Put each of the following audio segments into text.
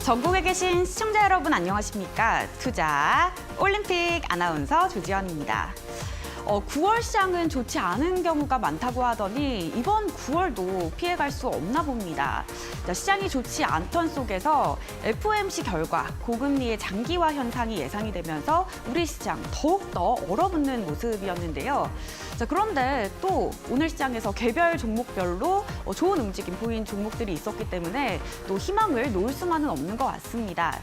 전국에 계신 시청자 여러분 안녕하십니까? 투자 올림픽 아나운서 조지현입니다. 9월 시장은 좋지 않은 경우가 많다고 하더니 이번 9월도 피해갈 수 없나 봅니다. 시장이 좋지 않던 속에서 FOMC 결과 고금리의 장기화 현상이 예상이 되면서 우리 시장 더욱더 얼어붙는 모습이었는데요. 그런데 또 오늘 시장에서 개별 종목별로 좋은 움직임 보인 종목들이 있었기 때문에 또 희망을 놓을 수만은 없는 것 같습니다.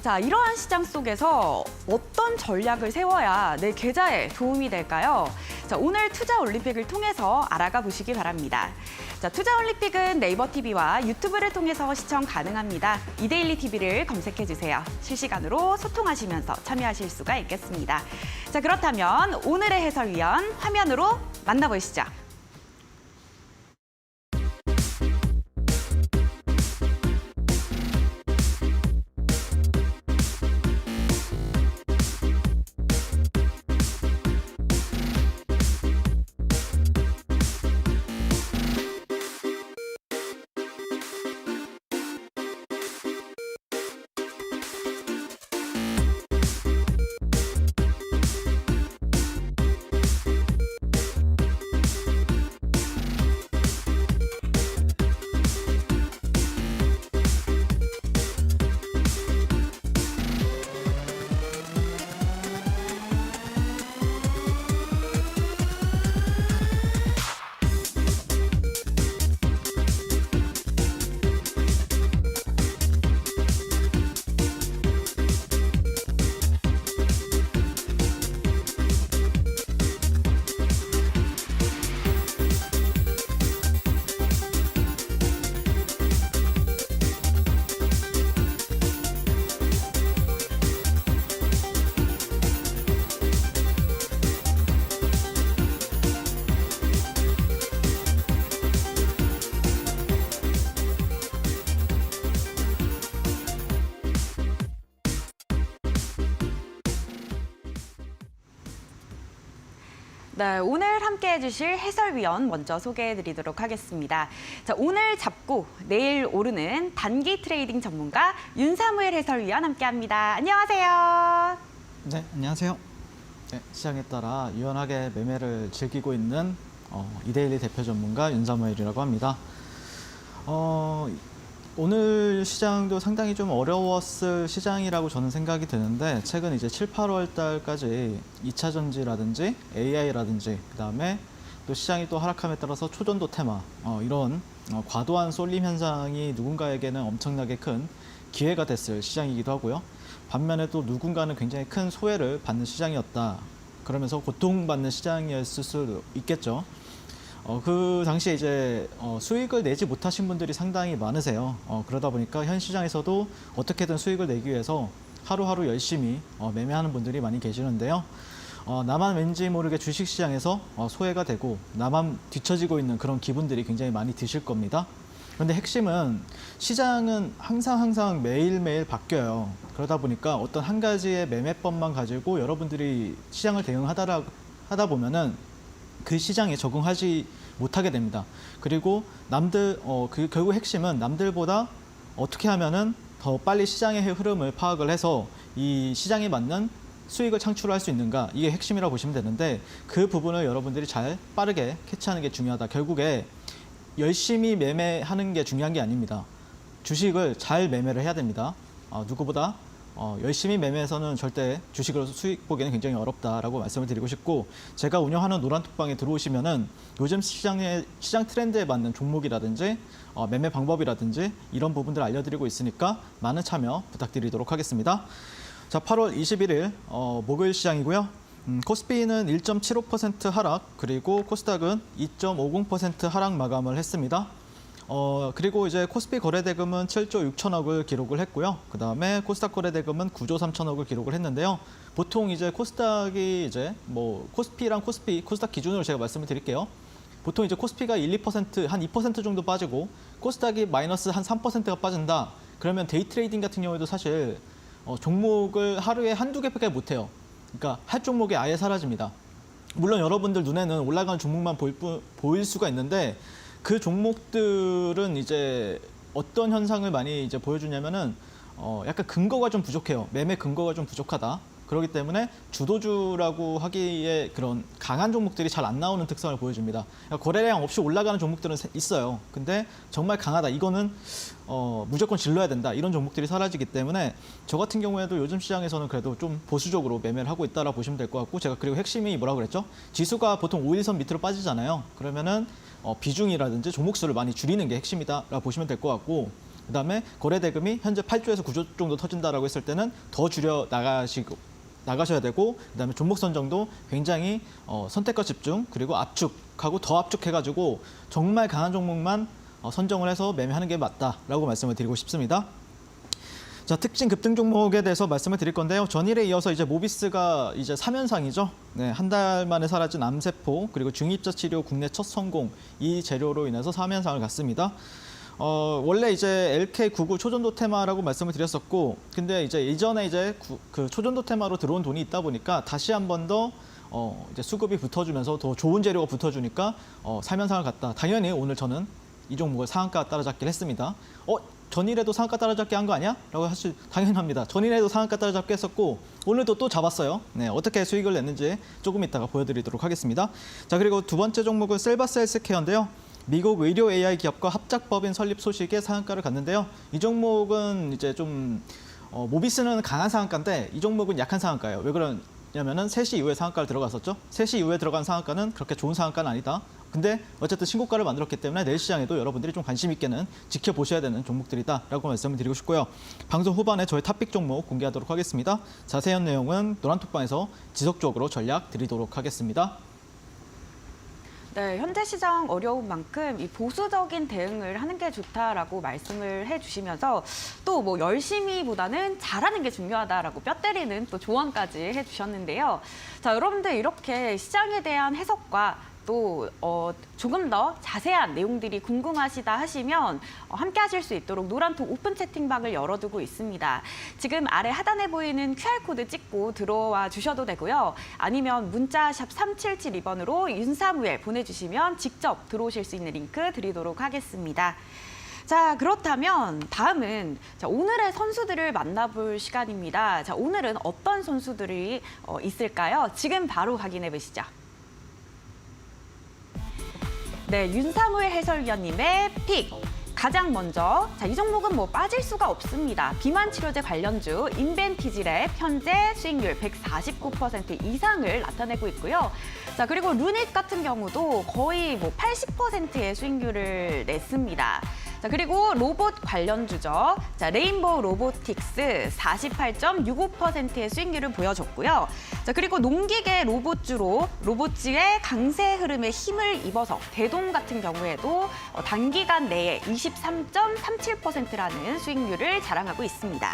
자, 이러한 시장 속에서 어떤 전략을 세워야 내 계좌에 도움이 될까요? 자, 오늘 투자 올림픽을 통해서 알아가 보시기 바랍니다. 자, 투자 올림픽은 네이버 TV와 유튜브를 통해서 시청 가능합니다. 이데일리 TV를 검색해 주세요. 실시간으로 소통하시면서 참여하실 수가 있겠습니다. 자, 그렇다면 오늘의 해설위원 화면으로 만나보시죠. 네, 오늘 함께해 주실 해설위원 먼저 소개해드리도록 하겠습니다. 자, 오늘 잡고 내일 오르는 단기 트레이딩 전문가 윤사무엘 해설위원 함께합니다. 안녕하세요. 네, 안녕하세요. 네, 시장에 따라 유연하게 매매를 즐기고 있는 이데일리 대표 전문가 윤사무엘이라고 합니다. 오늘 시장도 상당히 좀 어려웠을 시장이라고 저는 생각이 드는데 최근 이제 7, 8월 달까지 2차 전지라든지 AI라든지 그다음에 또 시장이 또 하락함에 따라서 초전도 테마 이런 과도한 쏠림 현상이 누군가에게는 엄청나게 큰 기회가 됐을 시장이기도 하고요. 반면에 또 누군가는 굉장히 큰 소외를 받는 시장이었다. 그러면서 고통받는 시장이었을 수도 있겠죠. 그 당시에 이제 수익을 내지 못하신 분들이 상당히 많으세요. 그러다 보니까 현 시장에서도 어떻게든 수익을 내기 위해서 하루하루 열심히 매매하는 분들이 많이 계시는데요. 나만 왠지 모르게 주식시장에서 소외가 되고 나만 뒤처지고 있는 그런 기분들이 굉장히 많이 드실 겁니다. 그런데 핵심은 시장은 항상 매일매일 바뀌어요. 그러다 보니까 어떤 한 가지의 매매법만 가지고 여러분들이 시장을 대응하다 보면은 그 시장에 적응하지 못하게 됩니다. 그리고 결국 핵심은 남들보다 어떻게 하면은 더 빨리 시장의 흐름을 파악을 해서 이 시장에 맞는 수익을 창출할 수 있는가, 이게 핵심이라고 보시면 되는데 그 부분을 여러분들이 잘 빠르게 캐치하는 게 중요하다. 결국에 열심히 매매하는 게 중요한 게 아닙니다. 주식을 잘 매매를 해야 됩니다. 누구보다 열심히 매매해서는 절대 주식으로서 수익 보기는 굉장히 어렵다라고 말씀을 드리고 싶고, 제가 운영하는 노란톡방에 들어오시면은 요즘 시장 트렌드에 맞는 종목이라든지 매매 방법이라든지 이런 부분들 알려드리고 있으니까 많은 참여 부탁드리도록 하겠습니다. 자, 8월 21일 목요일 시장이고요. 코스피는 1.75% 하락, 그리고 코스닥은 2.50% 하락 마감을 했습니다. 그리고 이제 코스피 거래대금은 7조 6천억을 기록을 했고요. 그 다음에 코스닥 거래대금은 9조 3천억을 기록을 했는데요. 보통 이제 코스닥이 이제 코스피랑 코스닥 기준으로 제가 말씀을 드릴게요. 보통 이제 코스피가 1~2%, 한 2% 정도 빠지고 코스닥이 마이너스 한 3%가 빠진다. 그러면 데이 트레이딩 같은 경우에도 사실 종목을 하루에 한두 개밖에 못 해요. 그러니까 할 종목이 아예 사라집니다. 물론 여러분들 눈에는 올라가는 종목만 보일 수가 있는데 그 종목들은 이제 어떤 현상을 많이 이제 보여주냐면은 약간 근거가 좀 부족해요. 매매 근거가 좀 부족하다. 그렇기 때문에 주도주라고 하기에 그런 강한 종목들이 잘 안 나오는 특성을 보여줍니다. 그러니까 거래량 없이 올라가는 종목들은 있어요. 근데 정말 강하다. 이거는 무조건 질러야 된다. 이런 종목들이 사라지기 때문에 저 같은 경우에도 요즘 시장에서는 그래도 좀 보수적으로 매매를 하고 있다라 보시면 될 것 같고, 제가 그리고 핵심이 뭐라고 그랬죠? 지수가 보통 5일선 밑으로 빠지잖아요. 그러면은 비중이라든지 종목수를 많이 줄이는 게 핵심이다라고 보시면 될 것 같고, 그다음에 거래 대금이 현재 8조에서 9조 정도 터진다라고 했을 때는 더 줄여 나가셔야 되고, 그다음에 종목 선정도 굉장히 선택과 집중, 그리고 압축하고 더 압축해가지고 정말 강한 종목만 선정을 해서 매매하는 게 맞다라고 말씀을 드리고 싶습니다. 자, 특징 급등 종목에 대해서 말씀을 드릴 건데요. 전일에 이어서 이제 모비스가 이제 3연상이죠. 네, 한 달 만에 사라진 암세포, 그리고 중입자 치료 국내 첫 성공, 이 재료로 인해서 3연상을 갔습니다. 원래 이제 LK99 초전도 테마라고 말씀을 드렸었고, 근데 이제 이전에 이제 그 초전도 테마로 들어온 돈이 있다 보니까 다시 한 번 더 이제 수급이 붙어주면서 더 좋은 재료가 붙어주니까 3연상을 갔다. 당연히 오늘 저는 이 종목을 상한가 따라잡기를 했습니다. 전일에도 상한가 따라잡기 한 거 아니야? 라고 하실 당연합니다. 전일에도 상한가 따라잡기 했었고 오늘도 또 잡았어요. 네, 어떻게 수익을 냈는지 조금 이따가 보여드리도록 하겠습니다. 자, 그리고 두 번째 종목은 셀바스 헬스케어인데요. 미국 의료 AI 기업과 합작법인 설립 소식에 상한가를 갔는데요. 이 종목은 이제 좀 모비스는 강한 상한가인데 이 종목은 약한 상한가예요. 왜 그러냐면은 3시 이후에 상한가를 들어갔었죠. 3시 이후에 들어간 상한가는 그렇게 좋은 상한가는 아니다. 근데 어쨌든 신고가를 만들었기 때문에 내일 시장에도 여러분들이 좀 관심 있게는 지켜보셔야 되는 종목들이다라고 말씀을 드리고 싶고요. 방송 후반에 저희 탑픽 종목 공개하도록 하겠습니다. 자세한 내용은 노란톡방에서 지속적으로 전략 드리도록 하겠습니다. 네, 현재 시장 어려운 만큼 이 보수적인 대응을 하는 게 좋다라고 말씀을 해주시면서 또 뭐 열심히보다는 잘하는 게 중요하다라고 뼈 때리는 또 조언까지 해주셨는데요. 자, 여러분들 이렇게 시장에 대한 해석과 또 조금 더 자세한 내용들이 궁금하시다 하시면 함께 하실 수 있도록 노란톡 오픈 채팅방을 열어두고 있습니다. 지금 아래 하단에 보이는 QR코드 찍고 들어와 주셔도 되고요. 아니면 문자 샵 3772번으로 윤사무엘 보내주시면 직접 들어오실 수 있는 링크 드리도록 하겠습니다. 자, 그렇다면 다음은 오늘의 선수들을 만나볼 시간입니다. 자, 오늘은 어떤 선수들이 있을까요? 지금 바로 확인해 보시죠. 네, 윤사무엘 해설위원님의 픽. 가장 먼저 이 종목은 뭐 빠질 수가 없습니다. 비만 치료제 관련주 인벤티지랩 현재 수익률 149% 이상을 나타내고 있고요. 자, 그리고 루닛 같은 경우도 거의 뭐 80%의 수익률을 냈습니다. 자, 그리고 로봇 관련주죠. 자, 레인보우 로보틱스 48.65%의 수익률을 보여줬고요. 자, 그리고 농기계 로봇주로 로봇주의 강세 흐름에 힘을 입어서 대동 같은 경우에도 단기간 내에 23.37%라는 수익률을 자랑하고 있습니다.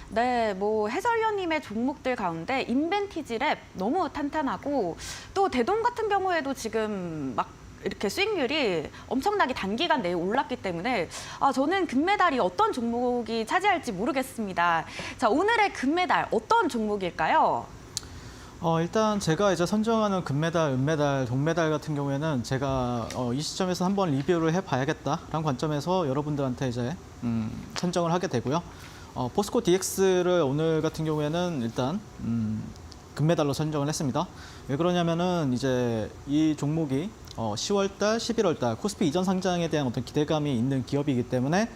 네, 뭐 해설위원님의 종목들 가운데 인벤티지랩 너무 탄탄하고 또 대동 같은 경우에도 지금 막 이렇게 수익률이 엄청나게 단기간 내에 올랐기 때문에 저는 금메달이 어떤 종목이 차지할지 모르겠습니다. 자, 오늘의 금메달 어떤 종목일까요? 일단 제가 이제 선정하는 금메달, 은메달, 동메달 같은 경우에는 제가 이 시점에서 한번 리뷰를 해봐야겠다라는 관점에서 여러분들한테 이제 선정을 하게 되고요. 포스코 DX를 오늘 같은 경우에는 일단 금메달로 선정을 했습니다. 왜 그러냐면은 이제 이 종목이 10월달, 11월달 코스피 이전 상장에 대한 어떤 기대감이 있는 기업이기 때문에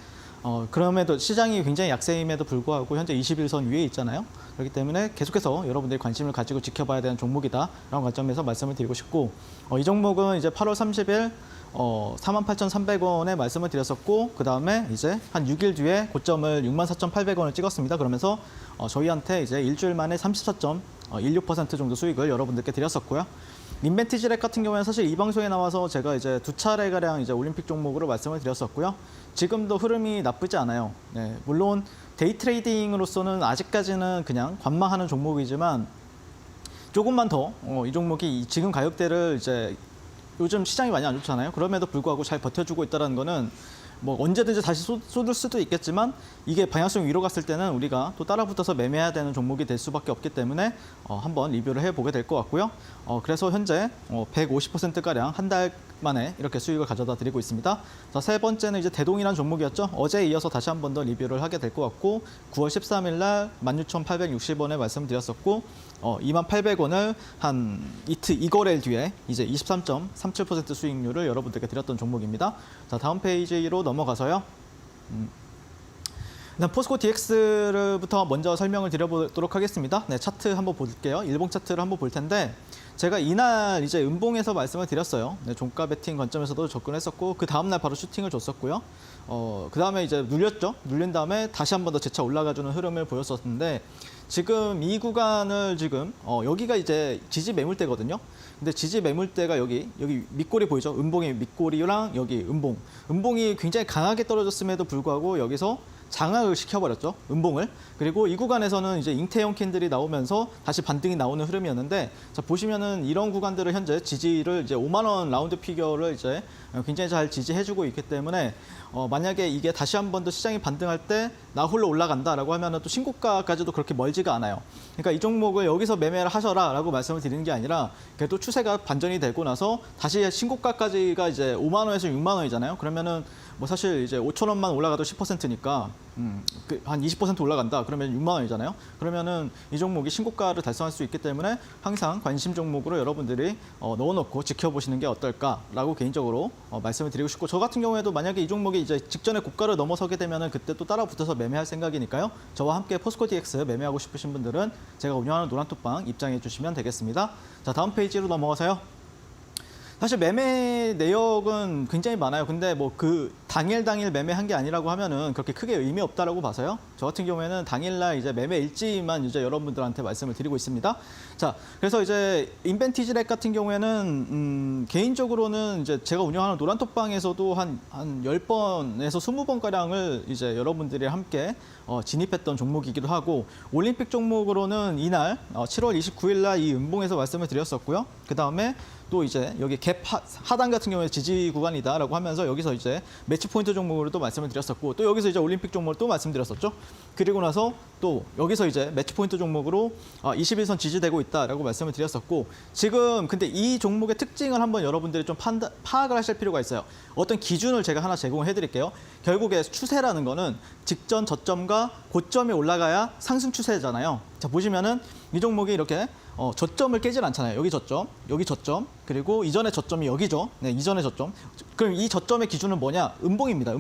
그럼에도 시장이 굉장히 약세임에도 불구하고 현재 21선 위에 있잖아요. 그렇기 때문에 계속해서 여러분들이 관심을 가지고 지켜봐야 되는 종목이다라는 관점에서 말씀을 드리고 싶고, 이 종목은 이제 8월 30일 48,300원에 말씀을 드렸었고, 그 다음에 이제 한 6일 뒤에 고점을 64,800원을 찍었습니다. 그러면서 저희한테 이제 일주일 만에 34.16% 정도 수익을 여러분들께 드렸었고요. 인벤티지랩 같은 경우에는 사실 이 방송에 나와서 제가 이제 2차례가량 이제 올림픽 종목으로 말씀을 드렸었고요. 지금도 흐름이 나쁘지 않아요. 네, 물론 데이 트레이딩으로서는 아직까지는 그냥 관망하는 종목이지만 조금만 더 이 종목이 지금 가격대를 이제 요즘 시장이 많이 안 좋잖아요. 그럼에도 불구하고 잘 버텨주고 있다는 거는 뭐 언제든지 다시 쏟을 수도 있겠지만 이게 방향성 위로 갔을 때는 우리가 또 따라붙어서 매매해야 되는 종목이 될 수밖에 없기 때문에 한번 리뷰를 해보게 될 것 같고요. 그래서 현재 150%가량 한 달 만에 이렇게 수익을 가져다 드리고 있습니다. 자, 세 번째는 이제 대동이라는 종목이었죠. 어제에 이어서 다시 한 번 더 리뷰를 하게 될 것 같고 9월 13일 날 16,860원에 말씀드렸었고 28,000원을 한 이틀 2거래일 뒤에 이제 23.37% 수익률을 여러분들께 드렸던 종목입니다. 자, 다음 페이지로 넘어가서요. 일단 포스코 DX부터 먼저 설명을 드려보도록 하겠습니다. 네, 차트 한번 볼게요. 일봉 차트를 한번 볼 텐데 제가 이날 이제 음봉에서 말씀을 드렸어요. 네, 종가 베팅 관점에서도 접근했었고 그 다음 날 바로 슈팅을 줬었고요. 그 다음에 이제 눌렸죠. 눌린 다음에 다시 한 번 더 재차 올라가주는 흐름을 보였었는데 지금 이 구간을 지금 여기가 이제 지지 매물대거든요. 근데 지지 매물대가 여기 밑꼬리 보이죠? 음봉의 밑꼬리랑 여기 음봉이 굉장히 강하게 떨어졌음에도 불구하고 여기서 장악을 시켜버렸죠. 음봉을. 그리고 이 구간에서는 이제 잉태형 캔들이 나오면서 다시 반등이 나오는 흐름이었는데 자, 보시면은 이런 구간들을 현재 지지를 이제 5만 원 라운드 피겨를 이제 굉장히 잘 지지해주고 있기 때문에 만약에 이게 다시 한 번 더 시장이 반등할 때 나 홀로 올라간다라고 하면은 또 신고가까지도 그렇게 멀지가 않아요. 그러니까 이 종목을 여기서 매매를 하셔라라고 말씀을 드리는 게 아니라 그래도 추세가 반전이 되고 나서 다시 신고가까지가 이제 5만 원에서 6만 원이잖아요. 그러면은 뭐 사실 이제 5천 원만 올라가도 10%니까 한 20% 올라간다. 그러면 6만 원이잖아요. 그러면은 이 종목이 신고가를 달성할 수 있기 때문에 항상 관심 종목으로 여러분들이 넣어놓고 지켜보시는 게 어떨까라고 개인적으로 말씀을 드리고 싶고 저 같은 경우에도 만약에 이 종목이 이제 직전에 고가를 넘어서게 되면은 그때 또 따라 붙어서 매매할 생각이니까요. 저와 함께 포스코 DX 매매하고 싶으신 분들은 제가 운영하는 노란톡방 입장해 주시면 되겠습니다. 자, 다음 페이지로 넘어가서요. 사실 매매 내역은 굉장히 많아요. 근데 뭐 그 당일 매매한 게 아니라고 하면은 그렇게 크게 의미 없다라고 봐서요. 저 같은 경우에는 당일날 이제 매매 일지만 이제 여러분들한테 말씀을 드리고 있습니다. 자, 그래서 이제 인벤티지렉 같은 경우에는 개인적으로는 이제 제가 운영하는 노란톡방에서도 한 10번에서 20번 가량을 이제 여러분들이 함께 진입했던 종목이기도 하고 올림픽 종목으로는 이날 7월 29일 날 이 음봉에서 말씀을 드렸었고요. 그다음에 또 이제 여기 갭 하단 같은 경우에 지지 구간이다라고 하면서 여기서 이제 매치 포인트 종목으로 또 말씀을 드렸었고 또 여기서 이제 올림픽 종목을 또 말씀드렸었죠. 그리고 나서 또 여기서 이제 매치 포인트 종목으로 21선 지지되고 있다라고 말씀을 드렸었고 지금 근데 이 종목의 특징을 한번 여러분들이 좀 파악을 하실 필요가 있어요. 어떤 기준을 제가 하나 제공해 드릴게요. 결국에 추세라는 거는 직전 저점과 고점이 올라가야 상승 추세잖아요. 자, 보시면은 이 종목이 이렇게 저점을 깨질 않잖아요. 여기 저점, 그리고 이전의 저점이 여기죠. 네, 이전의 저점. 그럼 이 저점의 기준은 뭐냐? 음봉입니다.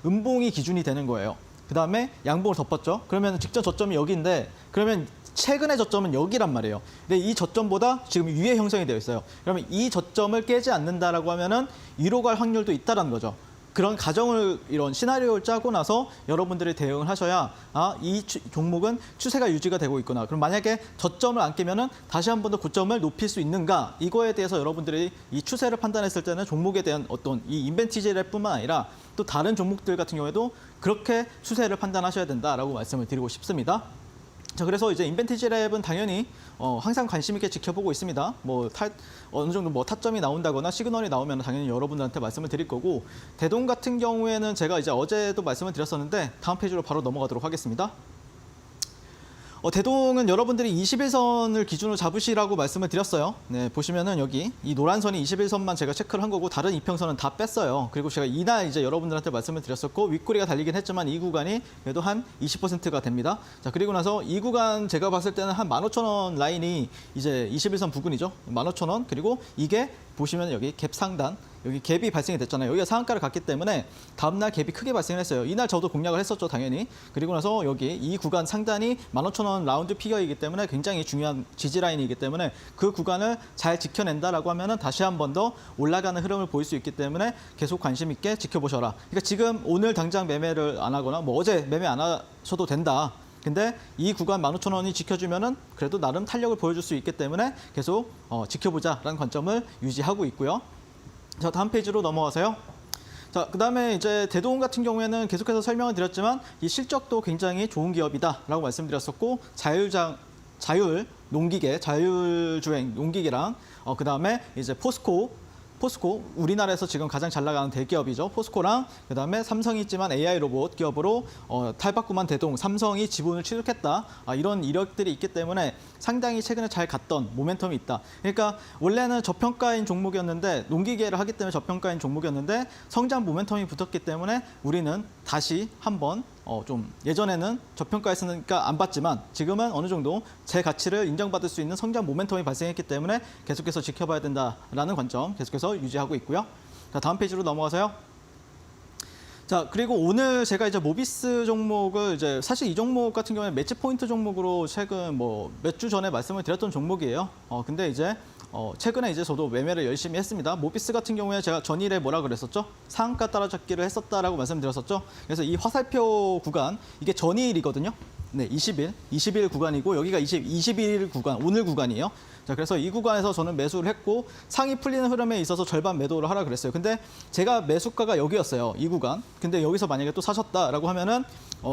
음봉이 기준이 되는 거예요. 그다음에 양봉을 덮었죠. 그러면 직전 저점이 여기인데 그러면 최근의 저점은 여기란 말이에요. 근데 이 저점보다 지금 위에 형성이 되어 있어요. 그러면 이 저점을 깨지 않는다라고 하면은 위로 갈 확률도 있다라는 거죠. 그런 가정을 이런 시나리오를 짜고 나서 여러분들이 대응을 하셔야 이 종목은 추세가 유지가 되고 있구나. 그럼 만약에 저점을 안 깨면은 다시 한 번 더 고점을 높일 수 있는가? 이거에 대해서 여러분들이 이 추세를 판단했을 때는 종목에 대한 어떤 이 인벤티지뿐만 아니라 또 다른 종목들 같은 경우에도 그렇게 추세를 판단하셔야 된다라고 말씀을 드리고 싶습니다. 자, 그래서 이제 인벤티지 랩은 당연히 항상 관심 있게 지켜보고 있습니다. 어느 정도 뭐 타점이 나온다거나 시그널이 나오면 당연히 여러분들한테 말씀을 드릴 거고 대동 같은 경우에는 제가 이제 어제도 말씀을 드렸었는데 다음 페이지로 바로 넘어가도록 하겠습니다. 대동은 여러분들이 21선을 기준으로 잡으시라고 말씀을 드렸어요. 네, 보시면은 여기 이 노란 선이 21선만 제가 체크를 한 거고 다른 이평선은 다 뺐어요. 그리고 제가 이날 이제 여러분들한테 말씀을 드렸었고 윗꼬리가 달리긴 했지만 이 구간이 그래도 한 20%가 됩니다. 자, 그리고 나서 이 구간 제가 봤을 때는 한 15,000원 라인이 이제 21선 부근이죠. 15,000원. 그리고 이게 보시면 여기 갭 상단 여기 갭이 발생이 됐잖아요. 여기가 상한가를 갔기 때문에 다음날 갭이 크게 발생을 했어요. 이날 저도 공략을 했었죠, 당연히. 그리고 나서 여기 이 구간 상단이 15,000원 라운드 피겨이기 때문에 굉장히 중요한 지지 라인이기 때문에 그 구간을 잘 지켜낸다라고 하면은 다시 한 번 더 올라가는 흐름을 보일 수 있기 때문에 계속 관심 있게 지켜보셔라. 그러니까 지금 오늘 당장 매매를 안 하거나 뭐 어제 매매 안 하셔도 된다. 근데 이 구간 15,000원이 지켜주면은 그래도 나름 탄력을 보여줄 수 있기 때문에 계속 지켜보자라는 관점을 유지하고 있고요. 자, 다음 페이지로 넘어가세요. 자, 그다음에 이제 대동 같은 경우에는 계속해서 설명을 드렸지만 이 실적도 굉장히 좋은 기업이다라고 말씀드렸었고 자율 농기계, 자율주행 농기계랑 그다음에 이제 포스코 포스코, 우리나라에서 지금 가장 잘 나가는 대기업이죠. 포스코랑 그다음에 삼성이 있지만 AI 로봇 기업으로 탈바꿈한 대동, 삼성이 지분을 취득했다. 이런 이력들이 있기 때문에 상당히 최근에 잘 갔던 모멘텀이 있다. 그러니까 원래는 저평가인 종목이었는데 농기계를 하기 때문에 저평가인 종목이었는데 성장 모멘텀이 붙었기 때문에 우리는 다시 한번 좀 예전에는 저평가했으니까 안 봤지만 지금은 어느 정도 제 가치를 인정받을 수 있는 성장 모멘텀이 발생했기 때문에 계속해서 지켜봐야 된다라는 관점 계속해서 유지하고 있고요. 자, 다음 페이지로 넘어가서요. 자, 그리고 오늘 제가 이제 모비스 종목을 이제 사실 이 종목 같은 경우에 매치 포인트 종목으로 최근 뭐 몇 주 전에 말씀을 드렸던 종목이에요. 근데 이제 최근에 이제 저도 매매를 열심히 했습니다. 모비스 같은 경우에 제가 전일에 뭐라 그랬었죠? 상한가 따라잡기를 했었다라고 말씀드렸었죠. 그래서 이 화살표 구간 이게 전일이거든요. 네, 20일 구간이고 여기가 21일 구간, 오늘 구간이에요. 자, 그래서 이 구간에서 저는 매수를 했고 상이 풀리는 흐름에 있어서 절반 매도를 하라 그랬어요. 근데 제가 매수가가 여기였어요. 이 구간. 근데 여기서 만약에 또 사셨다라고 하면은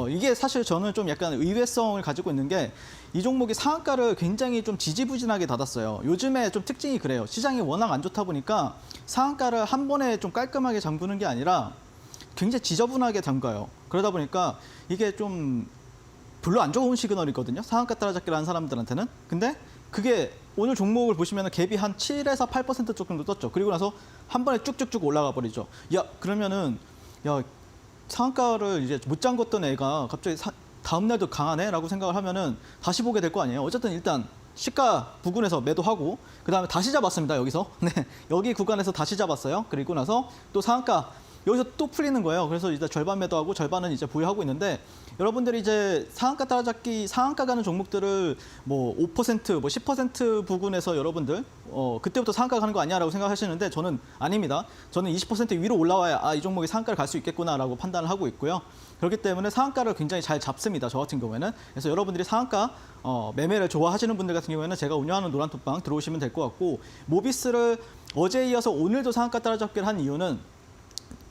이게 사실 저는 좀 약간 의외성을 가지고 있는 게 이 종목이 상한가를 굉장히 좀 지지부진하게 닫았어요. 요즘에 좀 특징이 그래요. 시장이 워낙 안 좋다 보니까 상한가를 한 번에 좀 깔끔하게 잠그는 게 아니라 굉장히 지저분하게 잠가요. 그러다 보니까 이게 좀 별로 안 좋은 시그널이거든요. 상한가 따라잡기를 하는 사람들한테는. 근데 그게 오늘 종목을 보시면 갭이 한 7에서 8% 정도 떴죠. 그리고 나서 한 번에 쭉쭉쭉 올라가 버리죠. 야, 그러면은 상한가를 이제 못 잠궜던 애가 갑자기 다음 날도 강하네? 라고 생각을 하면은 다시 보게 될 거 아니에요. 어쨌든 일단 시가 부근에서 매도하고 그다음에 다시 잡았습니다. 여기서. 네. 여기 구간에서 다시 잡았어요. 그리고 나서 또 상한가 여기서 또 풀리는 거예요. 그래서 이제 절반 매도하고 절반은 이제 보유하고 있는데 여러분들이 이제 상한가 따라잡기, 상한가 가는 종목들을 뭐 5%, 뭐 10% 부근에서 여러분들 그때부터 상한가 가는 거 아니야라고 생각하시는데 저는 아닙니다. 저는 20% 위로 올라와야 이 종목이 상한가를 갈 수 있겠구나라고 판단을 하고 있고요. 그렇기 때문에 상한가를 굉장히 잘 잡습니다. 저 같은 경우에는. 그래서 여러분들이 상한가 매매를 좋아하시는 분들 같은 경우에는 제가 운영하는 노란톡방 들어오시면 될 것 같고 모비스를 어제에 이어서 오늘도 상한가 따라잡기를 한 이유는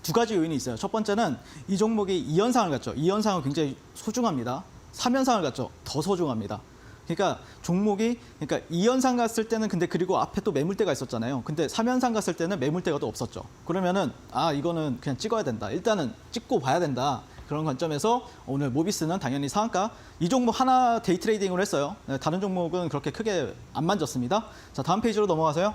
두 가지 요인이 있어요. 첫 번째는 이 종목이 2연상을 갔죠. 2연상은 굉장히 소중합니다. 3연상을 갔죠. 더 소중합니다. 그러니까 종목이 2연상 갔을 때는 근데 그리고 앞에 또 매물대가 있었잖아요. 근데 3연상 갔을 때는 매물대가 또 없었죠. 그러면은 이거는 그냥 찍어야 된다. 일단은 찍고 봐야 된다. 그런 관점에서 오늘 모비스는 당연히 상한가 이 종목 하나 데이 트레이딩으로 했어요. 다른 종목은 그렇게 크게 안 만졌습니다. 자, 다음 페이지로 넘어가서요.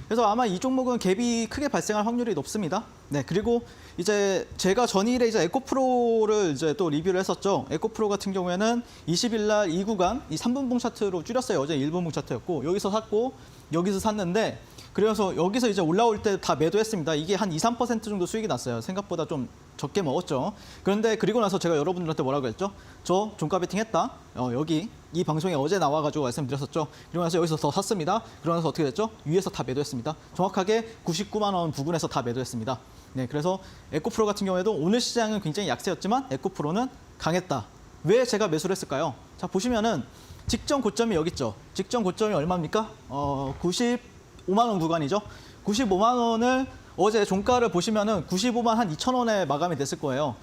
그래서 아마 이 종목은 갭이 크게 발생할 확률이 높습니다. 네, 그리고 이제 제가 전일에 이제 에코프로를 이제 또 리뷰를 했었죠. 에코프로 같은 경우에는 20일 날 이 구간, 이 3분봉 차트로 줄였어요. 어제 1분봉 차트였고 여기서 샀고 여기서 샀는데 그래서 여기서 이제 올라올 때 다 매도했습니다. 이게 한 2, 3% 정도 수익이 났어요. 생각보다 좀 적게 먹었죠. 그런데 그리고 나서 제가 여러분들한테 뭐라고 했죠? 저 종가 베팅 했다. 여기 이 방송에 어제 나와가지고 말씀드렸었죠. 그러고 나서 여기서 더 샀습니다. 그러고 나서 어떻게 됐죠? 위에서 다 매도했습니다. 정확하게 99만 원 부근에서 다 매도했습니다. 네, 그래서 에코프로 같은 경우에도 오늘 시장은 굉장히 약세였지만 에코프로는 강했다. 왜 제가 매수를 했을까요? 자, 보시면은 직전 고점이 여기 있죠. 직전 고점이 얼마입니까? 95만 원 구간이죠. 95만 원을 어제 종가를 보시면은 95만 한 2천 원에 마감이 됐을 거예요.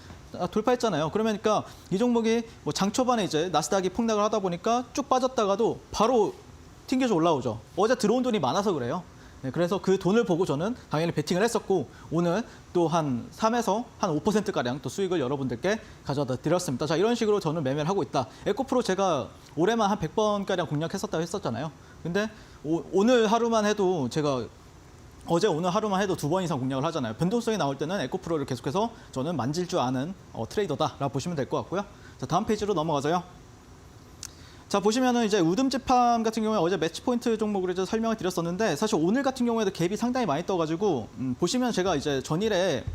돌파했잖아요. 그러니까 이 종목이 뭐 장 초반에 이제 나스닥이 폭락을 하다 보니까 쭉 빠졌다가도 바로 튕겨서 올라오죠. 어제 들어온 돈이 많아서 그래요. 네, 그래서 그 돈을 보고 저는 당연히 베팅을 했었고 오늘 또 한 3에서 한 5%가량 또 수익을 여러분들께 가져다 드렸습니다. 자, 이런 식으로 저는 매매를 하고 있다. 에코프로 제가 올해만 한 100번가량 공략했었다고 했었잖아요. 근데 오늘 하루만 해도 제가 어제 오늘 하루만 해도 2번 이상 공략을 하잖아요. 변동성이 나올 때는 에코프로를 계속해서 저는 만질 줄 아는 트레이더다라고 보시면 될 것 같고요. 자, 다음 페이지로 넘어가서요. 자, 보시면은 이제 우듬지팜 같은 경우에 어제 매치 포인트 종목으로 이제 설명을 드렸었는데 사실 오늘 같은 경우에도 갭이 상당히 많이 떠가지고 보시면 제가 이제 전일에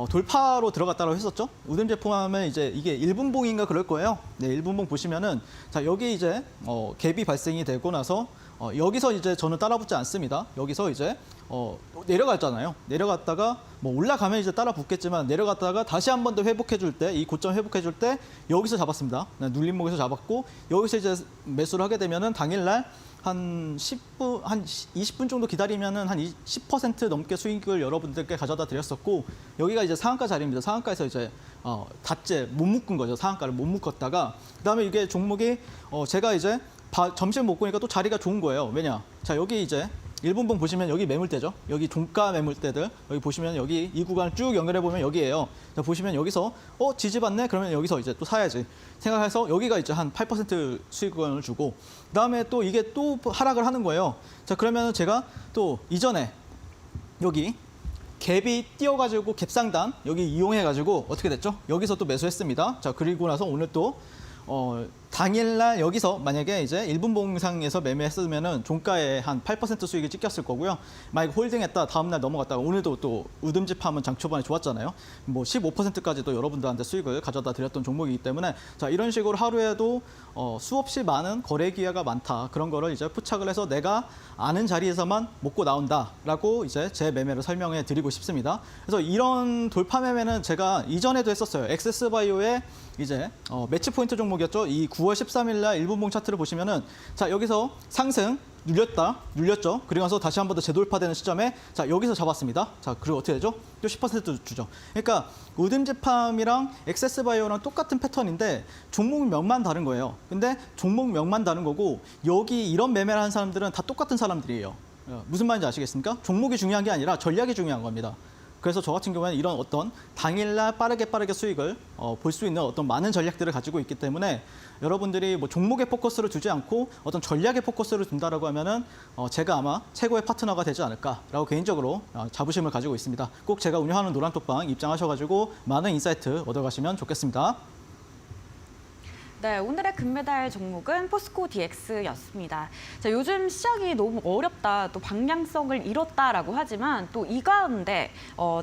돌파로 들어갔다고 했었죠. 우듬제품하면 이제 이게 1분봉인가 그럴 거예요. 네, 1분봉 보시면은 자, 여기 이제 갭이 발생이 되고 나서 여기서 이제 저는 따라붙지 않습니다. 여기서 이제 내려갔잖아요. 내려갔다가 뭐 올라가면 이제 따라 붙겠지만 내려갔다가 다시 한 번 더 회복해 줄 때, 이 고점 회복해 줄 때 여기서 잡았습니다. 눌림목에서 잡았고 여기서 이제 매수를 하게 되면은 당일날 한 10분, 한 20분 정도 기다리면은 한 10% 넘게 수익을 여러분들께 가져다 드렸었고 여기가 이제 상한가 자리입니다. 상한가에서 이제 닷째 못 묶은 거죠. 상한가를 못 묶었다가 그다음에 이게 종목이 제가 이제 점심 먹고 니까 또 자리가 좋은 거예요. 왜냐? 자, 여기 이제 1분봉 보시면 여기 매물대죠. 여기 종가 매물대들 여기 보시면 여기 이 구간을 쭉 연결해 보면 여기예요. 자, 보시면 여기서 지지받네 그러면 여기서 이제 또 사야지 생각해서 여기가 이제 한 8% 수익권을 주고 그다음에 또 이게 또 하락을 하는 거예요. 자, 그러면 제가 또 이전에 여기 갭이 띄어가지고 갭상단 여기 이용해가지고 어떻게 됐죠? 여기서 또 매수했습니다. 자, 그리고 나서 오늘 또 당일날 여기서 만약에 이제 1분봉상에서 매매했으면은 종가에 한 8% 수익이 찍혔을 거고요. 만약 홀딩했다 다음날 넘어갔다가 오늘도 또 우듬집하면 장 초반에 좋았잖아요. 뭐 15%까지도 여러분들한테 수익을 가져다 드렸던 종목이기 때문에 자, 이런 식으로 하루에도 수없이 많은 거래 기회가 많다. 그런 거를 이제 포착을 해서 내가 아는 자리에서만 먹고 나온다라고 이제 제 매매를 설명해 드리고 싶습니다. 그래서 이런 돌파 매매는 제가 이전에도 했었어요. 엑세스바이오의 이제 매치 포인트 종목이었죠. 이 9월 13일 날 1분봉 차트를 보시면은 자, 여기서 상승 눌렸죠. 그리고 나서 다시 한 번 더 재돌파되는 시점에 자, 여기서 잡았습니다. 자, 그리고 어떻게 되죠? 또 10% 주죠. 그러니까 우듬제팜이랑 엑세스바이오랑 똑같은 패턴인데 종목명만 다른 거예요. 근데 종목명만 다른 거고 여기 이런 매매를 하는 사람들은 다 똑같은 사람들이에요. 무슨 말인지 아시겠습니까? 종목이 중요한 게 아니라 전략이 중요한 겁니다. 그래서 저 같은 경우에는 이런 어떤 당일날 빠르게 수익을 볼 수 있는 어떤 많은 전략들을 가지고 있기 때문에 여러분들이 뭐 종목에 포커스를 두지 않고 어떤 전략에 포커스를 둔다라고 하면은 제가 아마 최고의 파트너가 되지 않을까라고 개인적으로 자부심을 가지고 있습니다. 꼭 제가 운영하는 노란톡방 입장하셔가지고 많은 인사이트 얻어가시면 좋겠습니다. 네, 오늘의 금메달 종목은 포스코 DX였습니다. 자, 요즘 시장이 너무 어렵다, 또 방향성을 잃었다라고 하지만 또 이 가운데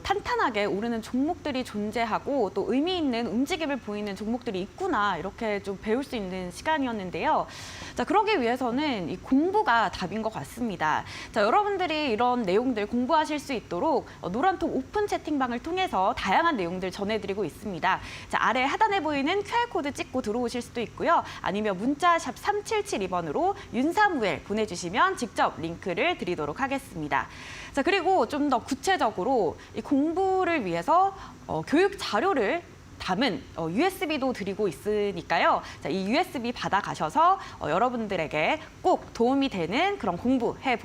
탄탄하게 오르는 종목들이 존재하고 또 의미 있는 움직임을 보이는 종목들이 있구나 이렇게 좀 배울 수 있는 시간이었는데요. 자, 그러기 위해서는 이 공부가 답인 것 같습니다. 자, 여러분들이 이런 내용들 공부하실 수 있도록 노란톡 오픈 채팅방을 통해서 다양한 내용들 전해드리고 있습니다. 자, 아래 하단에 보이는 QR코드 찍고 들어오실 수도 있고요. 아니면 문자 샵 3772번으로 윤사무엘 보내주시면 직접 링크를 드리도록 하겠습니다. 자, 그리고 좀 더 구체적으로 이 공부를 위해서 교육 자료를 담은 USB도 드리고 있으니까요. 자, 이 USB 받아가셔서 여러분들에게 꼭 도움이 되는 그런 공부해